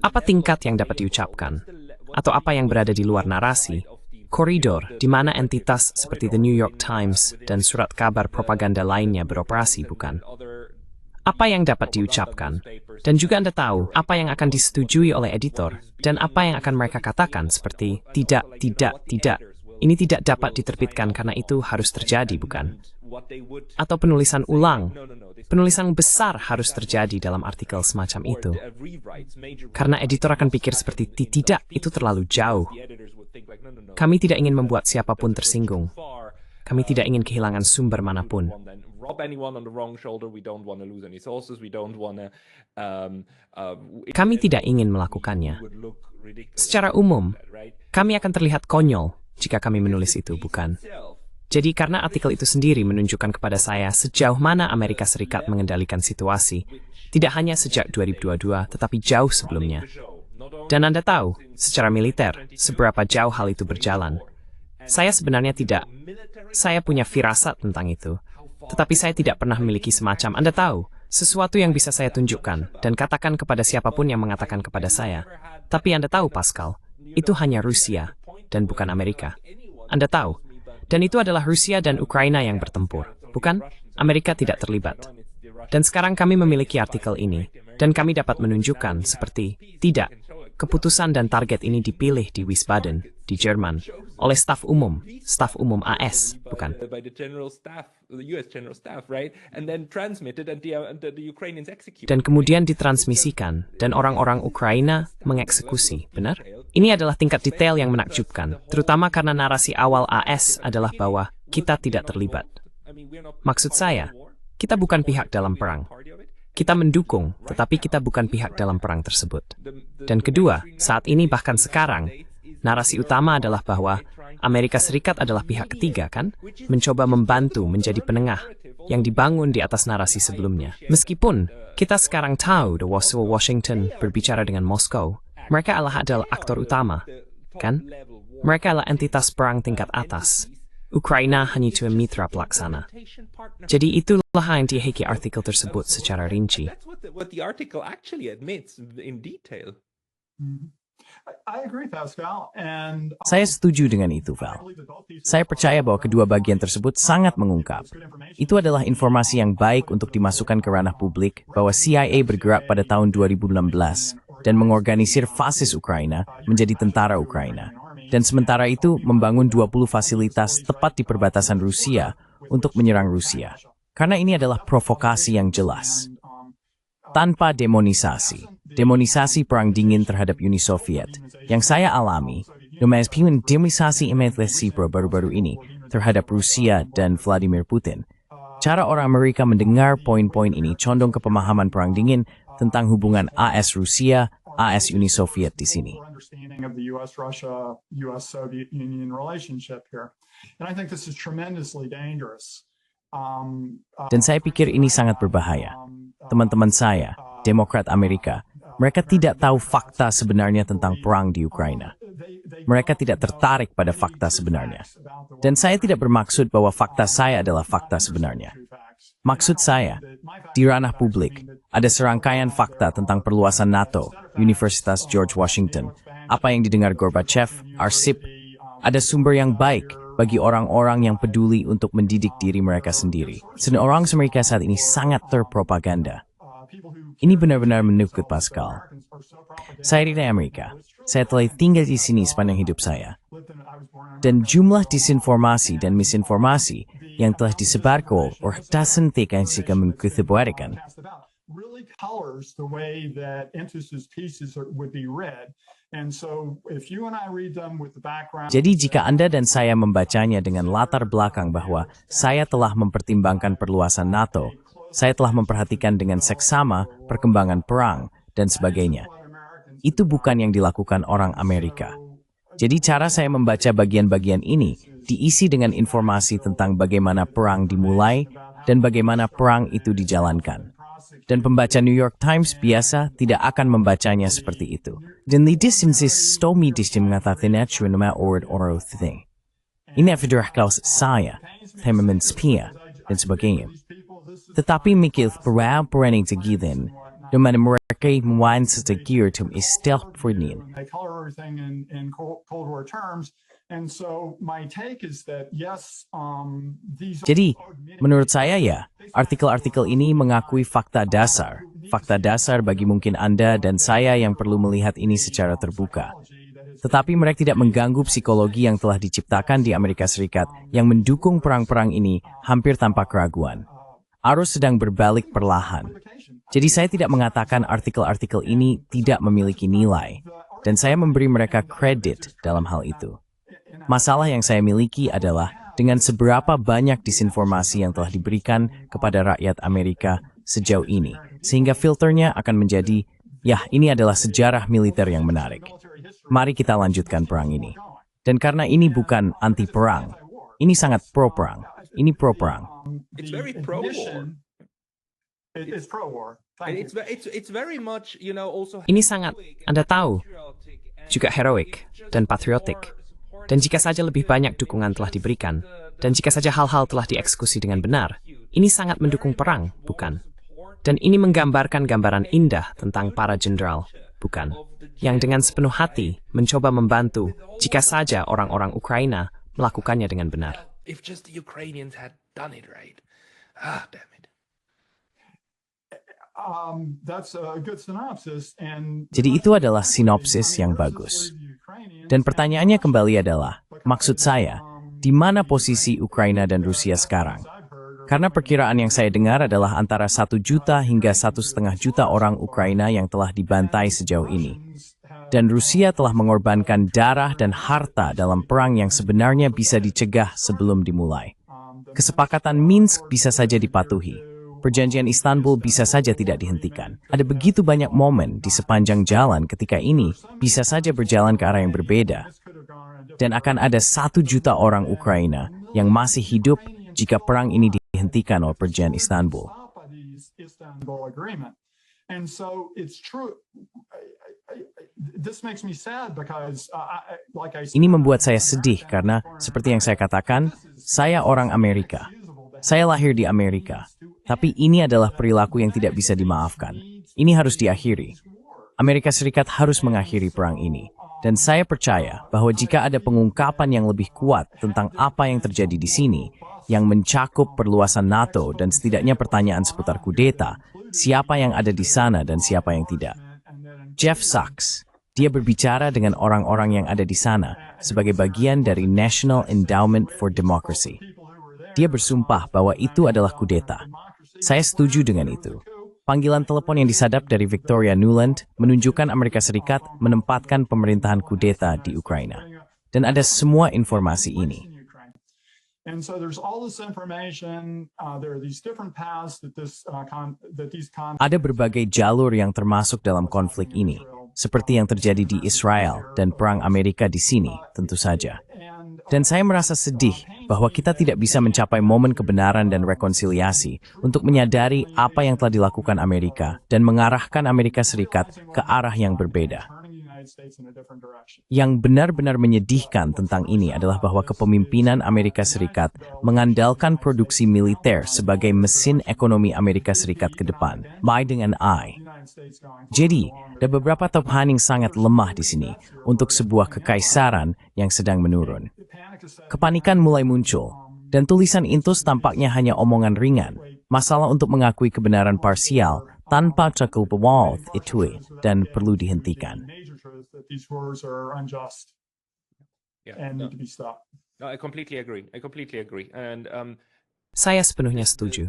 S3: apa tingkat yang dapat diucapkan? Atau apa yang berada di luar narasi? Koridor di mana entitas seperti The New York Times dan surat kabar propaganda lainnya beroperasi, bukan? Apa yang dapat diucapkan? Dan juga Anda tahu apa yang akan disetujui oleh editor dan apa yang akan mereka katakan seperti tidak. Ini tidak dapat diterbitkan karena itu harus terjadi, bukan? Atau penulisan ulang. Penulisan besar harus terjadi dalam artikel semacam itu. Karena editor akan pikir seperti tidak, itu terlalu jauh. Kami tidak ingin membuat siapapun tersinggung. Kami tidak ingin kehilangan sumber manapun. Kami tidak ingin melakukannya. Secara umum, kami akan terlihat konyol jika kami menulis itu, bukan? Jadi karena artikel itu sendiri menunjukkan kepada saya sejauh mana Amerika Serikat mengendalikan situasi, tidak hanya sejak 2022, tetapi jauh sebelumnya. Dan Anda tahu, secara militer, seberapa jauh hal itu berjalan. Saya sebenarnya tidak. Saya punya firasat tentang itu. Tetapi saya tidak pernah memiliki semacam, Anda tahu, sesuatu yang bisa saya tunjukkan dan katakan kepada siapapun yang mengatakan kepada saya. Tapi Anda tahu, Pascal, itu hanya Rusia dan bukan Amerika. Anda tahu. Dan itu adalah Rusia dan Ukraina yang bertempur, bukan? Amerika tidak terlibat. Dan sekarang kami memiliki artikel ini, dan kami dapat menunjukkan seperti, tidak, keputusan dan target ini dipilih di Wiesbaden, di Jerman, oleh staf umum AS, bukan? Dan kemudian ditransmisikan, dan orang-orang Ukraina mengeksekusi, benar? Ini adalah tingkat detail yang menakjubkan, terutama karena narasi awal AS adalah bahwa kita tidak terlibat. Maksud saya, kita bukan pihak dalam perang. Kita mendukung, tetapi kita bukan pihak dalam perang tersebut. Dan kedua, saat ini bahkan sekarang, narasi utama adalah bahwa Amerika Serikat adalah pihak ketiga, kan? Mencoba membantu menjadi penengah yang dibangun di atas narasi sebelumnya. Meskipun kita sekarang tahu The Washington berbicara dengan Moskow, mereka adalah aktor utama, kan? Mereka adalah entitas perang tingkat atas. Ukraina hanya cuma mitra pelaksana. Jadi itulah yang diheki artikel tersebut secara rinci.
S1: Saya setuju dengan itu, Val. Saya percaya bahwa kedua bagian tersebut sangat mengungkap. Itu adalah informasi yang baik untuk dimasukkan ke ranah publik bahwa CIA bergerak pada tahun 2016 dan mengorganisir fasis Ukraina menjadi tentara Ukraina. Dan sementara itu membangun 20 fasilitas tepat di perbatasan Rusia untuk menyerang Rusia. Karena ini adalah provokasi yang jelas. Tanpa demonisasi. Demonisasi perang dingin terhadap Uni Soviet yang saya alami, meskipun demonisasi MLC baru-baru ini terhadap Rusia dan Vladimir Putin. Cara orang Amerika mendengar poin-poin ini condong ke pemahaman perang dingin tentang hubungan AS Rusia, AS Uni Soviet di sini. Dan saya pikir ini sangat berbahaya. Teman-teman saya, Demokrat Amerika, mereka tidak tahu fakta sebenarnya tentang perang di Ukraina. Mereka tidak tertarik pada fakta sebenarnya. Dan saya tidak bermaksud bahwa fakta saya adalah fakta sebenarnya. Maksud saya, di ranah publik, ada serangkaian fakta tentang perluasan NATO Universitas George Washington. Apa yang didengar Gorbachev, arsip, ada sumber yang baik bagi orang-orang yang peduli untuk mendidik diri mereka sendiri. Dan orang Amerika saat ini sangat terpropaganda. Ini benar-benar menukut Pascal. Saya dari Amerika. Saya telah tinggal di sini sepanjang hidup saya. Dan jumlah disinformasi dan misinformasi yang telah disebar ke orang yang jika mengkutubarikan.
S4: Really colors the way that Entus's pieces would be read. And so if you and I read them with the background.
S1: Jadi jika Anda dan saya membacanya dengan latar belakang bahwa saya telah mempertimbangkan perluasan NATO, saya telah memperhatikan dengan seksama perkembangan perang dan sebagainya. Itu bukan yang dilakukan orang Amerika. Jadi cara saya membaca bagian-bagian ini diisi dengan informasi tentang bagaimana perang dimulai dan bagaimana perang itu dijalankan. Dan pembaca New York Times biasa tidak akan membacanya seperti itu. Dan lidis stomi mengatakannya cuma orang thing. Ini adalah klaus saya, tema menspia, dan sebagainya. Tetapi mikir perang tegilin, dan mana mereka mewan setegir tum istel perdin.
S4: They color everything in Cold War terms. And so my take is that yes, these.
S1: Jadi, menurut saya ya, artikel-artikel ini mengakui fakta dasar bagi mungkin Anda dan saya yang perlu melihat ini secara terbuka. Tetapi mereka tidak mengganggu psikologi yang telah diciptakan di Amerika Serikat yang mendukung perang-perang ini hampir tanpa keraguan. Arus sedang berbalik perlahan. Jadi saya tidak mengatakan artikel-artikel ini tidak memiliki nilai, dan saya memberi mereka kredit dalam hal itu. Masalah yang saya miliki adalah dengan seberapa banyak disinformasi yang telah diberikan kepada rakyat Amerika sejauh ini, sehingga filternya akan menjadi, ya ini adalah sejarah militer yang menarik. Mari kita lanjutkan perang ini. Dan karena ini bukan anti-perang, ini sangat pro-perang, ini pro-perang.
S2: It's very pro-war.
S4: It's pro-war.
S2: It's very much, you know, also.
S3: Ini sangat, Anda tahu, juga heroik dan patriotik. Dan jika saja lebih banyak dukungan telah diberikan, dan jika saja hal-hal telah dieksekusi dengan benar, ini sangat mendukung perang, bukan? Dan ini menggambarkan gambaran indah tentang para jenderal, bukan? Yang dengan sepenuh hati mencoba membantu jika saja orang-orang Ukraina melakukannya dengan benar.
S2: If just the Ukrainians had done it right. Ah, damn it.
S4: That's a good synopsis. And
S1: Jadi itu adalah sinopsis yang bagus. Dan pertanyaannya kembali adalah, maksud saya, di mana posisi Ukraina dan Rusia sekarang? Karena perkiraan yang saya dengar adalah antara 1 juta hingga 1,5 juta orang Ukraina yang telah dibantai sejauh ini. Dan Rusia telah mengorbankan darah dan harta dalam perang yang sebenarnya bisa dicegah sebelum dimulai. Kesepakatan Minsk bisa saja dipatuhi. Perjanjian Istanbul bisa saja tidak dihentikan. Ada begitu banyak momen di sepanjang jalan ketika ini bisa saja berjalan ke arah yang berbeda. Dan akan ada 1 juta orang Ukraina yang masih hidup jika perang ini dihentikan oleh Perjanjian Istanbul.
S4: And so it's true. This makes me sad because, like I said,
S1: Ini membuat saya sedih karena, seperti yang saya katakan, saya orang Amerika. Saya lahir di Amerika. Tapi ini adalah perilaku yang tidak bisa dimaafkan. Ini harus diakhiri. Amerika Serikat harus mengakhiri perang ini. Dan saya percaya bahwa jika ada pengungkapan yang lebih kuat tentang apa yang terjadi di sini, yang mencakup perluasan NATO dan setidaknya pertanyaan seputar kudeta, siapa yang ada di sana dan siapa yang tidak. Jeff Sachs, dia berbicara dengan orang-orang yang ada di sana sebagai bagian dari National Endowment for Democracy. Dia bersumpah bahwa itu adalah kudeta. Saya setuju dengan itu. Panggilan telepon yang disadap dari Victoria Nuland menunjukkan Amerika Serikat menempatkan pemerintahan kudeta di Ukraina. Dan ada semua informasi ini.
S4: And so there's all this information. There are these different paths that these
S1: Ada berbagai jalur yang termasuk dalam konflik ini, seperti yang terjadi di Israel dan perang Amerika di sini, tentu saja. Dan saya merasa sedih bahwa kita tidak bisa mencapai momen kebenaran dan rekonsiliasi untuk menyadari apa yang telah dilakukan Amerika dan mengarahkan Amerika Serikat ke arah yang berbeda.
S4: United States in a different direction.
S1: Yang benar-benar menyedihkan tentang ini adalah bahwa kepemimpinan Amerika Serikat mengandalkan produksi militer sebagai mesin ekonomi Amerika Serikat ke depan, by dengan I. Jadi, ada beberapa topan yang sangat lemah di sini untuk sebuah kekaisaran yang sedang menurun. Kepanikan mulai muncul, dan tulisan Intus tampaknya hanya omongan ringan, masalah untuk mengakui kebenaran parsial tanpa cakupan itu dan perlu dihentikan.
S2: No, I completely agree. And
S3: Saya sepenuhnya setuju.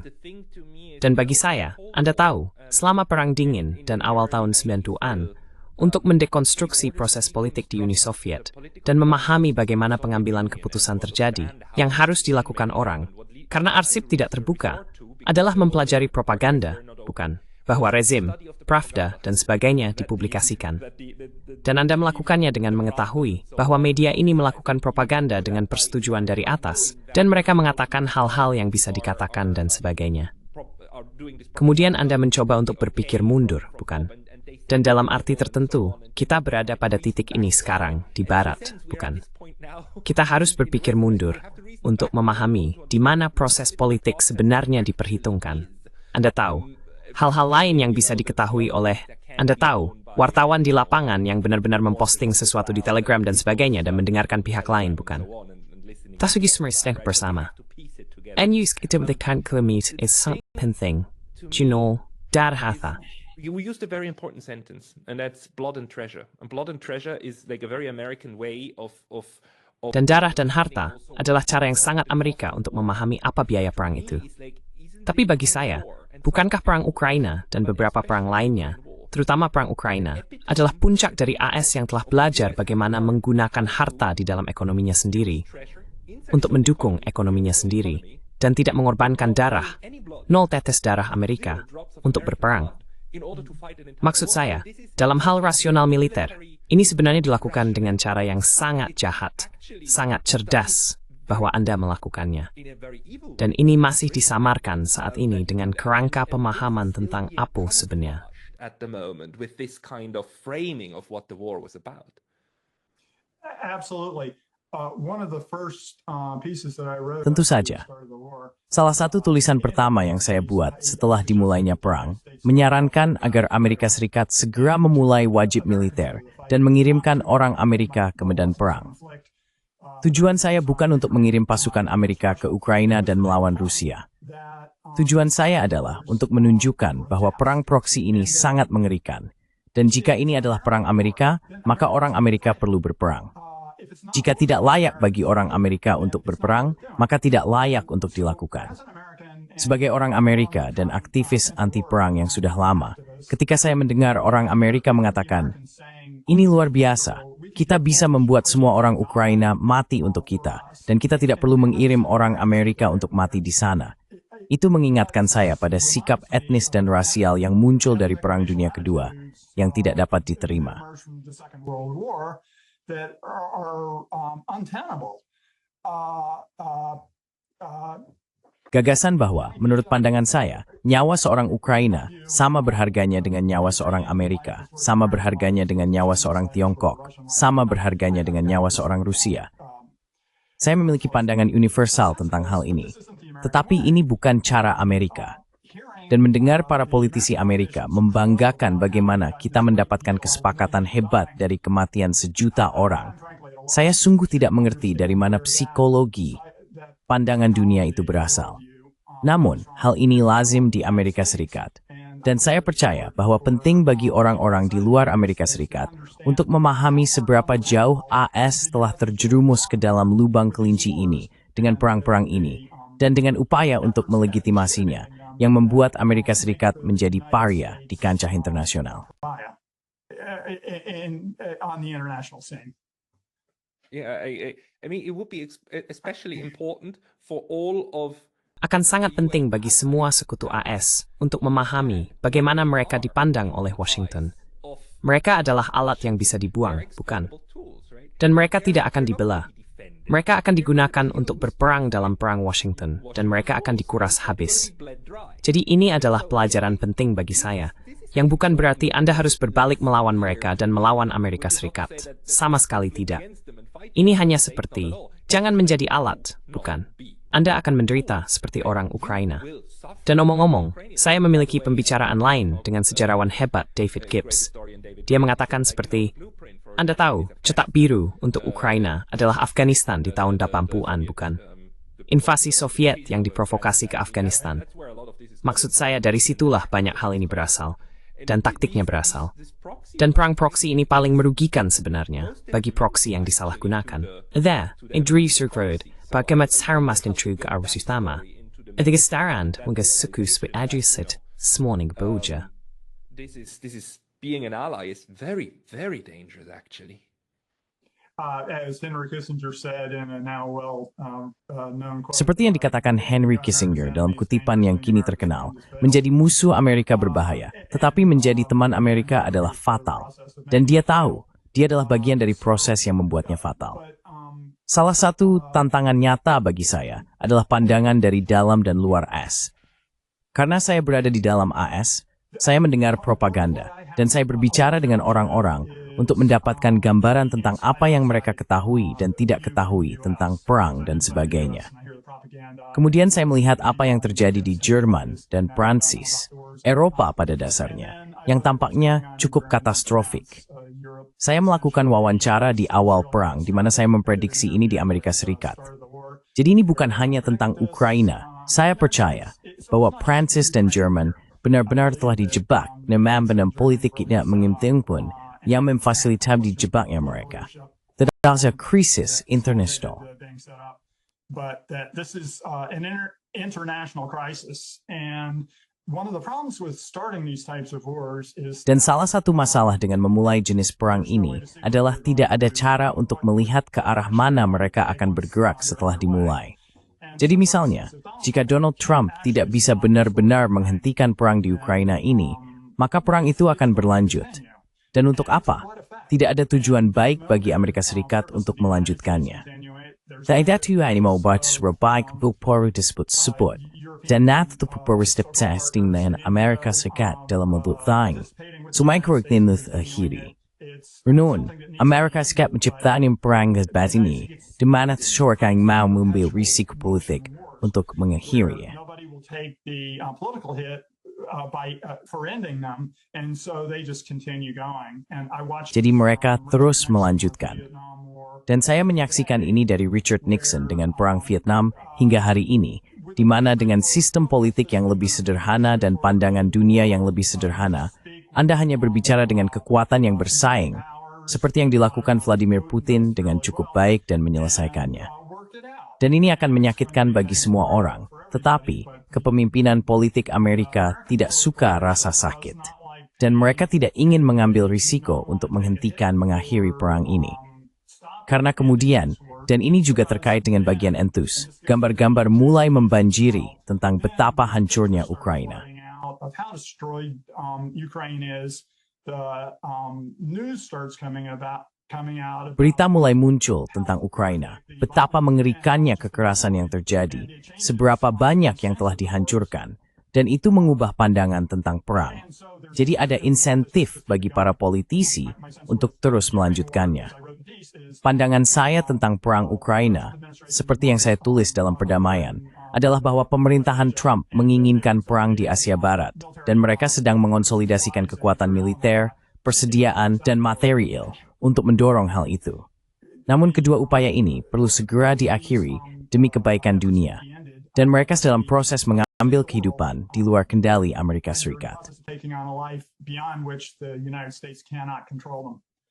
S3: Dan bagi saya, Anda tahu, selama Perang Dingin dan awal tahun 90-an, untuk mendekonstruksi proses politik di Uni Soviet dan memahami bagaimana pengambilan keputusan terjadi yang harus dilakukan orang, karena arsip tidak terbuka, adalah mempelajari propaganda, bukan, bahwa rezim, Pravda, dan sebagainya dipublikasikan. Dan Anda melakukannya dengan mengetahui bahwa media ini melakukan propaganda dengan persetujuan dari atas, dan mereka mengatakan hal-hal yang bisa dikatakan dan sebagainya. Kemudian Anda mencoba untuk berpikir mundur, bukan? Dan dalam arti tertentu, kita berada pada titik ini sekarang, di Barat, bukan? Kita harus berpikir mundur untuk memahami di mana proses politik sebenarnya diperhitungkan. Anda tahu, hal-hal lain yang bisa diketahui oleh, Anda tahu, wartawan di lapangan yang benar-benar memposting sesuatu di Telegram dan sebagainya dan mendengarkan pihak lain, bukan? Tasugi semua bersama. NU kan kelimit is something penting. Juno, darhatha.
S2: we used a very important sentence, and that's blood and treasure. And blood and treasure is like a very American way of
S3: Dan darah dan harta adalah cara yang sangat Amerika untuk memahami apa biaya perang itu. Tapi bagi saya, bukankah perang Ukraina dan beberapa perang lainnya, terutama perang Ukraina, adalah puncak dari AS yang telah belajar bagaimana menggunakan harta di dalam ekonominya sendiri untuk mendukung ekonominya sendiri dan tidak mengorbankan darah, 0 tetes darah Amerika, untuk berperang. Maksud saya, dalam hal rasional militer, ini sebenarnya dilakukan dengan cara yang sangat jahat, sangat cerdas bahwa Anda melakukannya. Dan ini masih disamarkan saat ini dengan kerangka pemahaman tentang apa sebenarnya.
S4: Absolutely.
S1: Tentu saja. Salah satu tulisan pertama yang saya buat setelah dimulainya perang menyarankan agar Amerika Serikat segera memulai wajib militer dan mengirimkan orang Amerika ke medan perang. Tujuan saya bukan untuk mengirim pasukan Amerika ke Ukraina dan melawan Rusia. Tujuan saya adalah untuk menunjukkan bahwa perang proksi ini sangat mengerikan. Dan jika ini adalah perang Amerika, maka orang Amerika perlu berperang. Jika tidak layak bagi orang Amerika untuk berperang, maka tidak layak untuk dilakukan. Sebagai orang Amerika dan aktivis anti-perang yang sudah lama, ketika saya mendengar orang Amerika mengatakan, ini luar biasa, kita bisa membuat semua orang Ukraina mati untuk kita, dan kita tidak perlu mengirim orang Amerika untuk mati di sana. Itu mengingatkan saya pada sikap etnis dan rasial yang muncul dari Perang Dunia Kedua, yang tidak dapat diterima.
S4: That are untenable.
S1: Gagasan bahwa, menurut pandangan saya, nyawa seorang Ukraina sama berharganya dengan nyawa seorang Amerika, sama berharganya dengan nyawa seorang Tiongkok, sama berharganya dengan nyawa seorang Rusia. Saya memiliki pandangan universal tentang hal ini, tetapi ini bukan cara Amerika. Dan mendengar para politisi Amerika membanggakan bagaimana kita mendapatkan kesepakatan hebat dari kematian sejuta orang, saya sungguh tidak mengerti dari mana psikologi pandangan dunia itu berasal. Namun, hal ini lazim di Amerika Serikat. Dan saya percaya bahwa penting bagi orang-orang di luar Amerika Serikat untuk memahami seberapa jauh AS telah terjerumus ke dalam lubang kelinci ini dengan perang-perang ini, dan dengan upaya untuk melegitimasinya, yang membuat Amerika Serikat menjadi paria di kancah internasional. Akan sangat penting bagi semua sekutu AS untuk memahami bagaimana mereka dipandang oleh Washington. Mereka adalah alat yang bisa dibuang, bukan? Dan mereka tidak akan dibela. Mereka akan digunakan untuk berperang dalam perang Washington, dan mereka akan dikuras habis. Jadi ini adalah pelajaran penting bagi saya,
S3: yang bukan berarti Anda harus berbalik melawan mereka dan melawan Amerika Serikat. Sama sekali tidak. Ini hanya seperti, jangan menjadi alat, bukan. Anda akan menderita seperti orang Ukraina. Dan omong-omong, saya memiliki pembicaraan lain dengan sejarawan hebat David Gibbs. Dia mengatakan seperti, Anda tahu, cetak biru untuk Ukraina adalah Afghanistan di tahun 80-an, bukan? Invasi Soviet yang diprovokasi ke Afghanistan. Maksud saya dari situlah banyak hal ini berasal. Dan taktiknya berasal. Dan perang proksi ini paling merugikan sebenarnya bagi proksi yang disalahgunakan. There, in Drisur Road, bagaimana harmas dan trug ke arus utama. Adiga starand wangga suku swi adjusit smoning boja.
S2: This is being an ally is very, very dangerous actually.
S4: As Henry Kissinger said in a now known quote,
S1: Seperti yang dikatakan Henry Kissinger dalam kutipan yang kini terkenal, menjadi musuh Amerika berbahaya, tetapi menjadi teman Amerika adalah fatal. Dan dia tahu, dia adalah bagian dari proses yang membuatnya fatal. Salah satu tantangan nyata bagi saya adalah pandangan dari dalam dan luar AS. Karena saya berada di dalam AS, saya mendengar propaganda, dan saya berbicara dengan orang-orang untuk mendapatkan gambaran tentang apa yang mereka ketahui dan tidak ketahui tentang perang dan sebagainya. Kemudian saya melihat apa yang terjadi di Jerman dan Prancis, Eropa pada dasarnya, yang tampaknya cukup katastrofik. Saya melakukan wawancara di awal perang, di mana saya memprediksi ini di Amerika Serikat. Jadi ini bukan hanya tentang Ukraina. Saya percaya bahwa Prancis dan Jerman benar-benar telah dijebak dengan politik tidak menginting pun yang memfasilitasi dijebaknya mereka. Terdapat krisis internasional.
S4: but that this is an international crisis, and one of the problems with starting these types of wars is.
S1: Dan salah satu masalah dengan memulai jenis perang ini adalah tidak ada cara untuk melihat ke arah mana mereka akan bergerak setelah dimulai. Jadi misalnya, jika Donald Trump tidak bisa benar-benar menghentikan perang di Ukraina ini, maka perang itu akan berlanjut. Dan untuk apa? Tidak ada tujuan baik bagi Amerika Serikat untuk melanjutkannya. Tidak ada mau buat baik bukporu disebut support. Dan nat itu perisip testing dengan Amerika Serikat dalam membuat thang. Sumaikroik ninuth akhiri. Renun, Amerika Serikat menciptakan perang bat ini, di mana seseorang mau mengambil risiko politik untuk mengakhirinya. Jadi mereka terus melanjutkan. Dan saya menyaksikan ini dari Richard Nixon dengan perang Vietnam hingga hari ini, di mana dengan sistem politik yang lebih sederhana dan pandangan dunia yang lebih sederhana, Anda hanya berbicara dengan kekuatan yang bersaing, seperti yang dilakukan Vladimir Putin dengan cukup baik dan menyelesaikannya. Dan ini akan menyakitkan bagi semua orang, tetapi kepemimpinan politik Amerika tidak suka rasa sakit. Dan mereka tidak ingin mengambil risiko untuk menghentikan mengakhiri perang ini. Karena kemudian, dan ini juga terkait dengan bagian entus, gambar-gambar mulai membanjiri tentang betapa hancurnya Ukraina. Berita mulai muncul tentang Ukraina, betapa mengerikannya kekerasan yang terjadi, seberapa banyak yang telah dihancurkan, dan itu mengubah pandangan tentang perang. Jadi ada insentif bagi para politisi untuk terus melanjutkannya. Pandangan saya tentang perang Ukraina, seperti yang saya tulis dalam Perdamaian, adalah bahwa pemerintahan Trump menginginkan perang di Asia Barat, dan mereka sedang mengonsolidasikan kekuatan militer, persediaan, dan material untuk mendorong hal itu. Namun kedua upaya ini perlu segera diakhiri demi kebaikan dunia, dan mereka sedang proses mengambil kehidupan di luar kendali Amerika Serikat.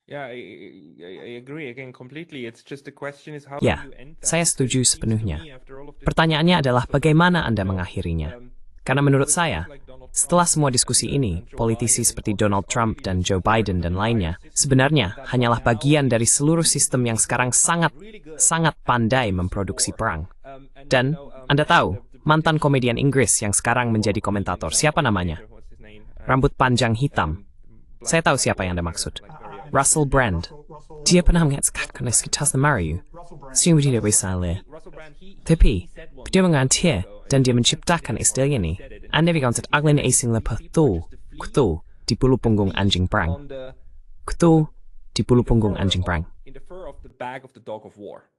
S2: Yeah, I agree again completely. It's just the question is how
S3: Ya,
S2: do you end that?
S3: saya setuju sepenuhnya.
S2: After all of this-
S3: Pertanyaannya adalah bagaimana Anda mengakhirinya? Karena menurut saya, setelah semua diskusi ini, politisi seperti Donald Trump dan Joe Biden dan lainnya sebenarnya hanyalah bagian dari seluruh sistem yang sekarang sangat pandai memproduksi perang. Dan, Anda tahu, mantan komedian Inggris yang sekarang menjadi komentator, siapa namanya? Rambut panjang hitam. Saya tahu siapa yang Anda maksud. Russell Brand. Dia pernah mengatakan kita marry you. Sungguh tidak bisa lihat. Tapi, dia mengantir dan dia menciptakan istilah ini. Anda bisa aglin asing lepas tu, di bulu punggung anjing perang.
S2: on the
S3: Kutu di bulu punggung anjing perang.
S2: in the fur of the back of the dog of war.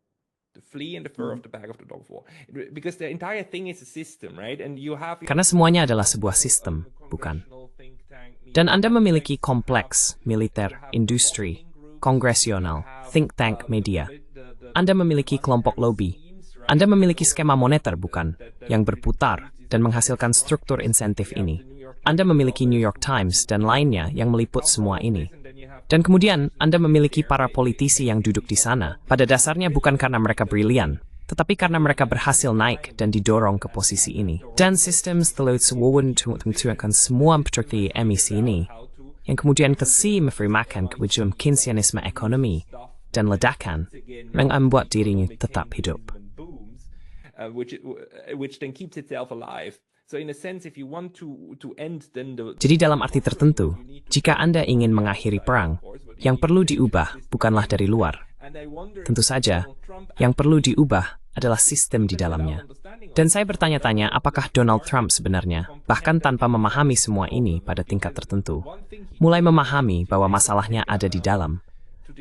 S2: The flea in the fur of the back of the dog of war. Because the entire thing is a system, right? And you have
S3: Karena semuanya adalah sebuah sistem, bukan? Dan Anda memiliki kompleks, militer, industri, kongresional, think tank, media. Anda memiliki kelompok lobby. Anda memiliki skema moneter, bukan? Yang berputar dan menghasilkan struktur insentif ini. Anda memiliki New York Times dan lainnya yang meliput semua ini. Dan kemudian Anda memiliki para politisi yang duduk di sana. Pada dasarnya bukan karena mereka brilian, tetapi karena mereka berhasil naik dan didorong ke posisi ini. Dan sistem telah menentukan semua seperti emisi ini, yang kemudian memberikan kewujudan keynesianisme ekonomi dan ledakan yang membuat dirinya tetap hidup.
S2: Which then keeps itself alive. So in a sense, if you want to end then the
S3: Jadi dalam arti tertentu, jika Anda ingin mengakhiri perang, yang perlu diubah bukanlah dari luar. Tentu saja, yang perlu diubah adalah sistem di dalamnya. Dan saya bertanya-tanya apakah Donald Trump sebenarnya, bahkan tanpa memahami semua ini pada tingkat tertentu, mulai memahami bahwa masalahnya ada di dalam.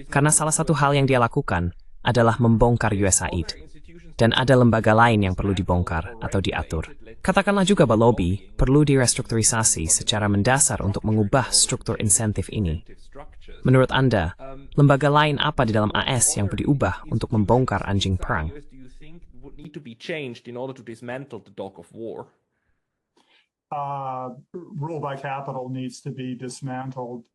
S3: Karena salah satu hal yang dia lakukan adalah membongkar USAID. Dan ada lembaga lain yang perlu dibongkar atau diatur. Katakanlah juga bahwa lobby perlu direstrukturisasi secara mendasar untuk mengubah struktur insentif ini. Menurut Anda, lembaga lain apa di dalam AS yang perlu diubah untuk membongkar anjing perang?
S2: do you think would need to be changed in order to dismantle the dog of war?
S4: Rule by capital needs to be dismantled,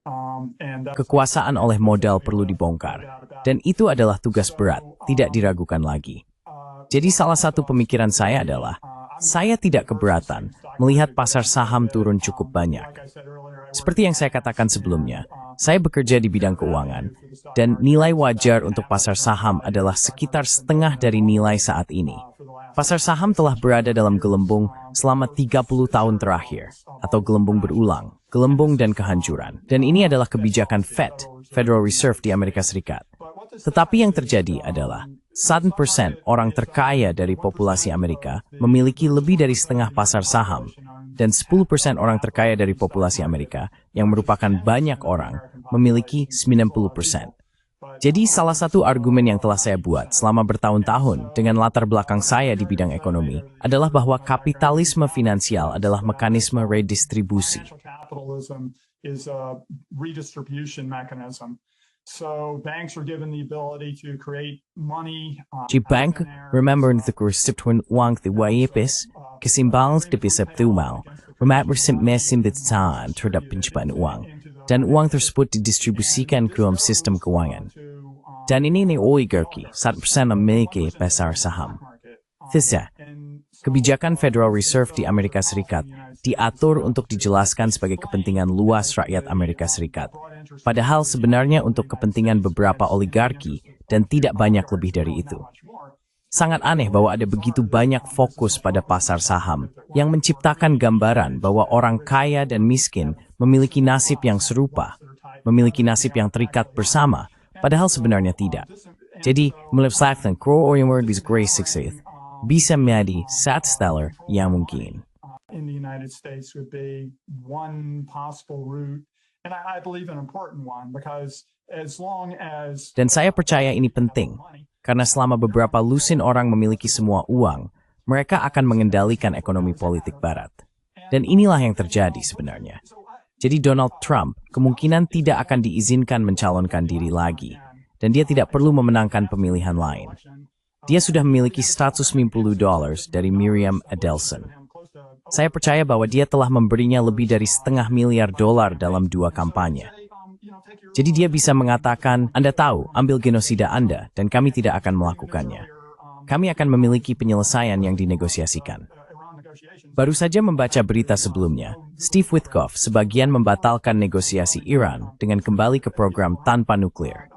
S4: and that's
S1: Kekuasaan oleh modal perlu dibongkar. Dan itu adalah tugas berat, tidak diragukan lagi. Jadi salah satu pemikiran saya adalah, saya tidak keberatan melihat pasar saham turun cukup banyak. Seperti yang saya katakan sebelumnya, saya bekerja di bidang keuangan, dan nilai wajar untuk pasar saham adalah sekitar setengah dari nilai saat ini. Pasar saham telah berada dalam gelembung selama 30 tahun terakhir, atau gelembung berulang, gelembung dan kehancuran. Dan ini adalah kebijakan Fed, Federal Reserve di Amerika Serikat. Tetapi yang terjadi adalah, 1% orang terkaya dari populasi Amerika memiliki lebih dari setengah pasar saham, dan 10% orang terkaya dari populasi Amerika, yang merupakan banyak orang, memiliki 90%. Jadi salah satu argumen yang telah saya buat selama bertahun-tahun dengan latar belakang saya di bidang ekonomi adalah bahwa kapitalisme finansial adalah mekanisme redistribusi.
S4: capitalism is a redistribution mechanism. So banks are given the ability to create money.
S1: Di bank, remember the constituent uang di wayipis, kesimbangan di bisa tumal, remember mesim betan terhadap penciptaan uang, dan uang tersebut didistribusikan ke dalam sistem keuangan. Dan ini nih oligarki, 1% memiliki pasar saham. Tisa, kebijakan Federal Reserve di Amerika Serikat diatur untuk dijelaskan sebagai kepentingan luas rakyat Amerika Serikat. Padahal sebenarnya untuk kepentingan beberapa oligarki dan tidak banyak lebih dari itu. Sangat aneh bahwa ada begitu banyak fokus pada pasar saham yang menciptakan gambaran bahwa orang kaya dan miskin memiliki nasib yang serupa, memiliki nasib yang terikat bersama, padahal sebenarnya tidak. Jadi, melibatkan Crow-Oriented bisa Grace Success, bisa menjadi satu stellar yang mungkin.
S4: In the United States would be one possible route, and I believe an important one, because as long as
S1: Dan saya percaya ini penting, karena selama beberapa lusin orang memiliki semua uang, mereka akan mengendalikan ekonomi politik Barat. Dan inilah yang terjadi sebenarnya. Jadi Donald Trump kemungkinan tidak akan diizinkan mencalonkan diri lagi, dan dia tidak perlu memenangkan pemilihan lain. Dia sudah memiliki $150 dari Miriam Adelson. Saya percaya bahwa dia telah memberinya lebih dari $500 miliar dalam 2 kampanye. Jadi dia bisa mengatakan, Anda tahu, ambil genosida Anda, dan kami tidak akan melakukannya. Kami akan memiliki penyelesaian yang dinegosiasikan. Baru saja membaca berita sebelumnya, Steve Witkoff sebagian membatalkan negosiasi Iran dengan kembali ke program tanpa nuklir.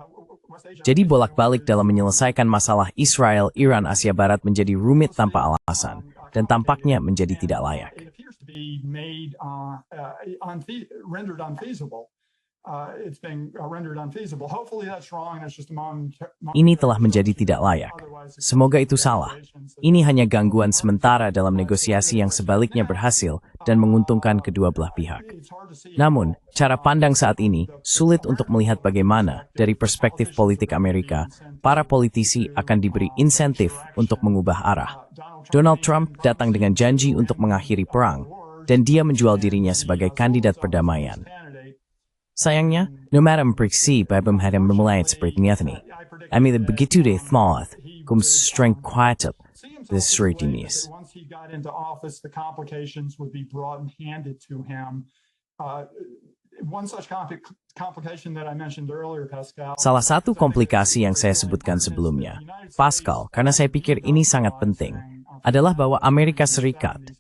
S1: Jadi bolak-balik dalam menyelesaikan masalah Israel, Iran, Asia Barat menjadi rumit tanpa alasan, dan tampaknya menjadi tidak layak.
S4: it appears to be made rendered unfeasible. It's being rendered unfeasible. Hopefully that's wrong. It's just a moment.
S1: Ini telah menjadi tidak layak. Semoga itu salah. Ini hanya gangguan sementara dalam negosiasi yang sebaliknya berhasil dan menguntungkan kedua belah pihak. Namun, cara pandang saat ini sulit untuk melihat bagaimana, dari perspektif politik Amerika, para politisi akan diberi insentif untuk mengubah arah. Donald Trump datang dengan janji untuk mengakhiri perang, dan dia menjual dirinya sebagai kandidat perdamaian. Sayangnya, nomara memperiksi bahwa pemhadam memulai seperti ini. Begitu deh thmoth, kum strength quietup, this sritinis.
S4: Once he got into office, the complications would be brought and handed to him. One such complication that I mentioned earlier, Pascal.
S1: Salah satu komplikasi yang saya sebutkan sebelumnya, Pascal, karena saya pikir ini sangat penting, adalah bahwa Amerika Serikat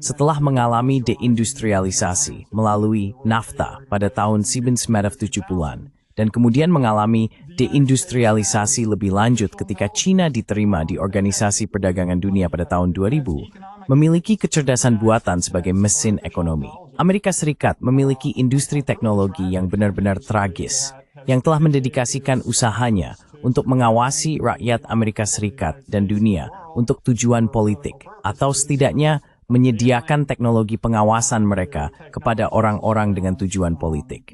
S1: setelah mengalami deindustrialisasi melalui NAFTA pada tahun 1970-an dan kemudian mengalami deindustrialisasi lebih lanjut ketika China diterima di Organisasi Perdagangan Dunia pada tahun 2000, memiliki kecerdasan buatan sebagai mesin ekonomi. Amerika Serikat memiliki industri teknologi yang benar-benar tragis, yang telah mendedikasikan usahanya untuk mengawasi rakyat Amerika Serikat dan dunia untuk tujuan politik, atau setidaknya menyediakan teknologi pengawasan mereka kepada orang-orang dengan tujuan politik.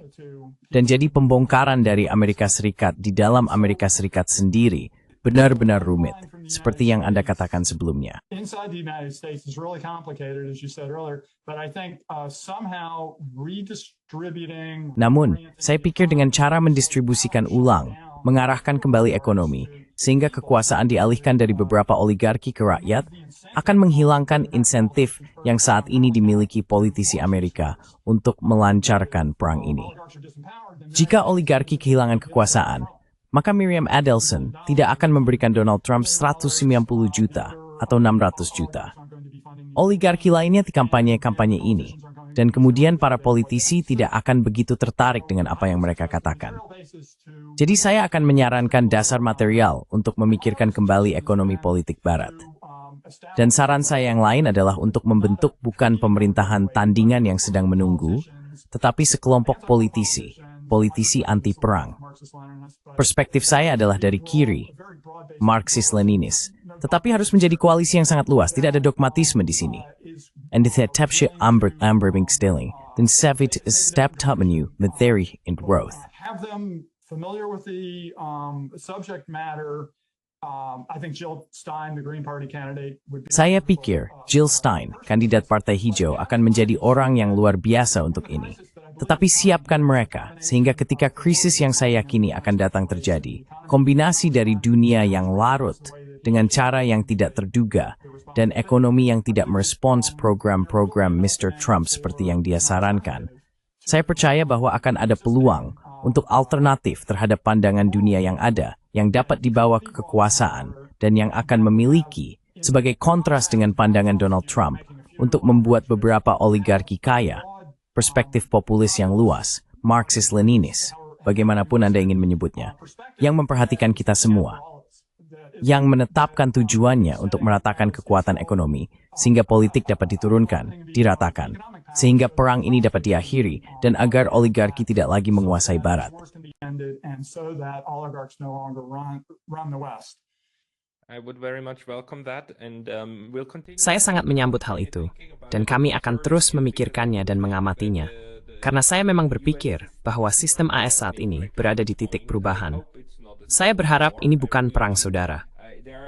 S1: Dan jadi pembongkaran dari Amerika Serikat di dalam Amerika Serikat sendiri benar-benar rumit, seperti yang Anda katakan sebelumnya.
S4: Inside the United States is really complicated, as you said earlier, but I think somehow redistributing.
S1: Namun, saya pikir dengan cara mendistribusikan ulang, mengarahkan kembali ekonomi, sehingga kekuasaan dialihkan dari beberapa oligarki ke rakyat, akan menghilangkan insentif yang saat ini dimiliki politisi Amerika untuk melancarkan perang ini. Jika oligarki kehilangan kekuasaan, maka Miriam Adelson tidak akan memberikan Donald Trump 190 juta atau 600 juta. Oligarki lainnya di kampanye ini, dan kemudian para politisi tidak akan begitu tertarik dengan apa yang mereka katakan. Jadi saya akan menyarankan dasar material untuk memikirkan kembali ekonomi politik Barat. Dan saran saya yang lain adalah untuk membentuk bukan pemerintahan tandingan yang sedang menunggu, tetapi sekelompok politisi anti-perang. Perspektif saya adalah dari kiri, Marxis-Leninis, tetapi harus menjadi koalisi yang sangat luas, tidak ada dogmatisme di sini. And if that tapshit Amberbing Stilling, then Savit is stepped up menu, the theory and growth.
S4: Have them familiar with the subject matter. I think Jill Stein, the Green Party candidate, would be.
S1: Saya pikir Jill Stein, kandidat Partai Hijau, akan menjadi orang yang luar biasa untuk ini. Tetapi siapkan mereka, sehingga ketika krisis yang saya yakini akan datang terjadi, kombinasi dari dunia yang larut dengan cara yang tidak terduga, dan ekonomi yang tidak merespons program-program Mr. Trump seperti yang dia sarankan, saya percaya bahwa akan ada peluang untuk alternatif terhadap pandangan dunia yang ada, yang dapat dibawa ke kekuasaan, dan yang akan memiliki, sebagai kontras dengan pandangan Donald Trump, untuk membuat beberapa oligarki kaya, perspektif populis yang luas, Marxis-Leninis, bagaimanapun Anda ingin menyebutnya, yang memperhatikan kita semua, yang menetapkan tujuannya untuk meratakan kekuatan ekonomi, sehingga politik dapat diturunkan, diratakan, sehingga perang ini dapat diakhiri, dan agar oligarki tidak lagi menguasai Barat.
S3: Saya sangat menyambut hal itu, dan kami akan terus memikirkannya dan mengamatinya. Karena saya memang berpikir bahwa sistem AS saat ini berada di titik perubahan. Saya berharap ini bukan perang saudara.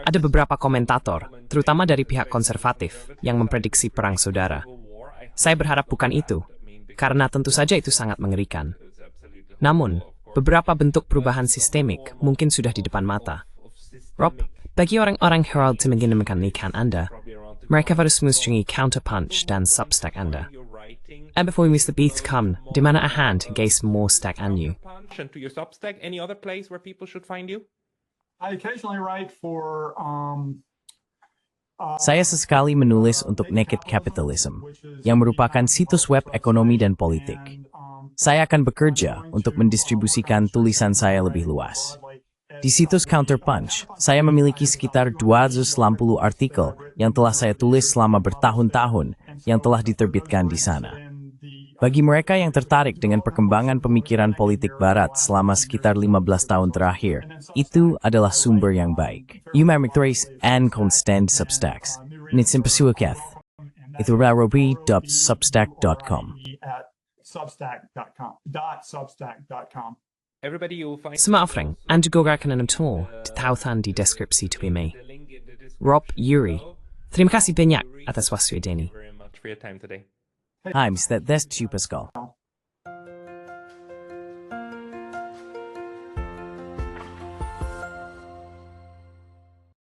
S3: Ada beberapa komentator, terutama dari pihak konservatif, yang memprediksi perang saudara. Saya berharap bukan itu, karena tentu saja itu sangat mengerikan. Namun, beberapa bentuk perubahan sistemik mungkin sudah di depan mata. Rob, bagi orang-orang Herald menginginkan ikan Anda, mereka harus mengunjungi Counterpunch dan Substack Anda. And before we miss the beat come, di mana hand guys more stack Anu.
S2: To your Substack, any other place where people should find you?
S4: I occasionally write for
S1: Saya sesekali menulis untuk Naked Capitalism, yang merupakan situs web ekonomi dan politik. Saya akan bekerja untuk mendistribusikan tulisan saya lebih luas. Di situs Counterpunch, saya memiliki sekitar 260 artikel yang telah saya tulis selama bertahun-tahun yang telah diterbitkan di sana. Bagi mereka yang tertarik dengan perkembangan pemikiran politik Barat selama sekitar 15 tahun terakhir, itu adalah sumber yang baik. You may trace and constant Substacks. Nitsim pesuaket. Itu rarobi.substack.com.
S4: At substack.com.
S2: Everybody, you'll find
S3: Smaafring, and gugurkan enam tool, titawthan di deskripsi tu me. Rob Yuri. Terima kasih banyak atas waktu ini.
S2: very much for your time today.
S1: Times that this Pascal.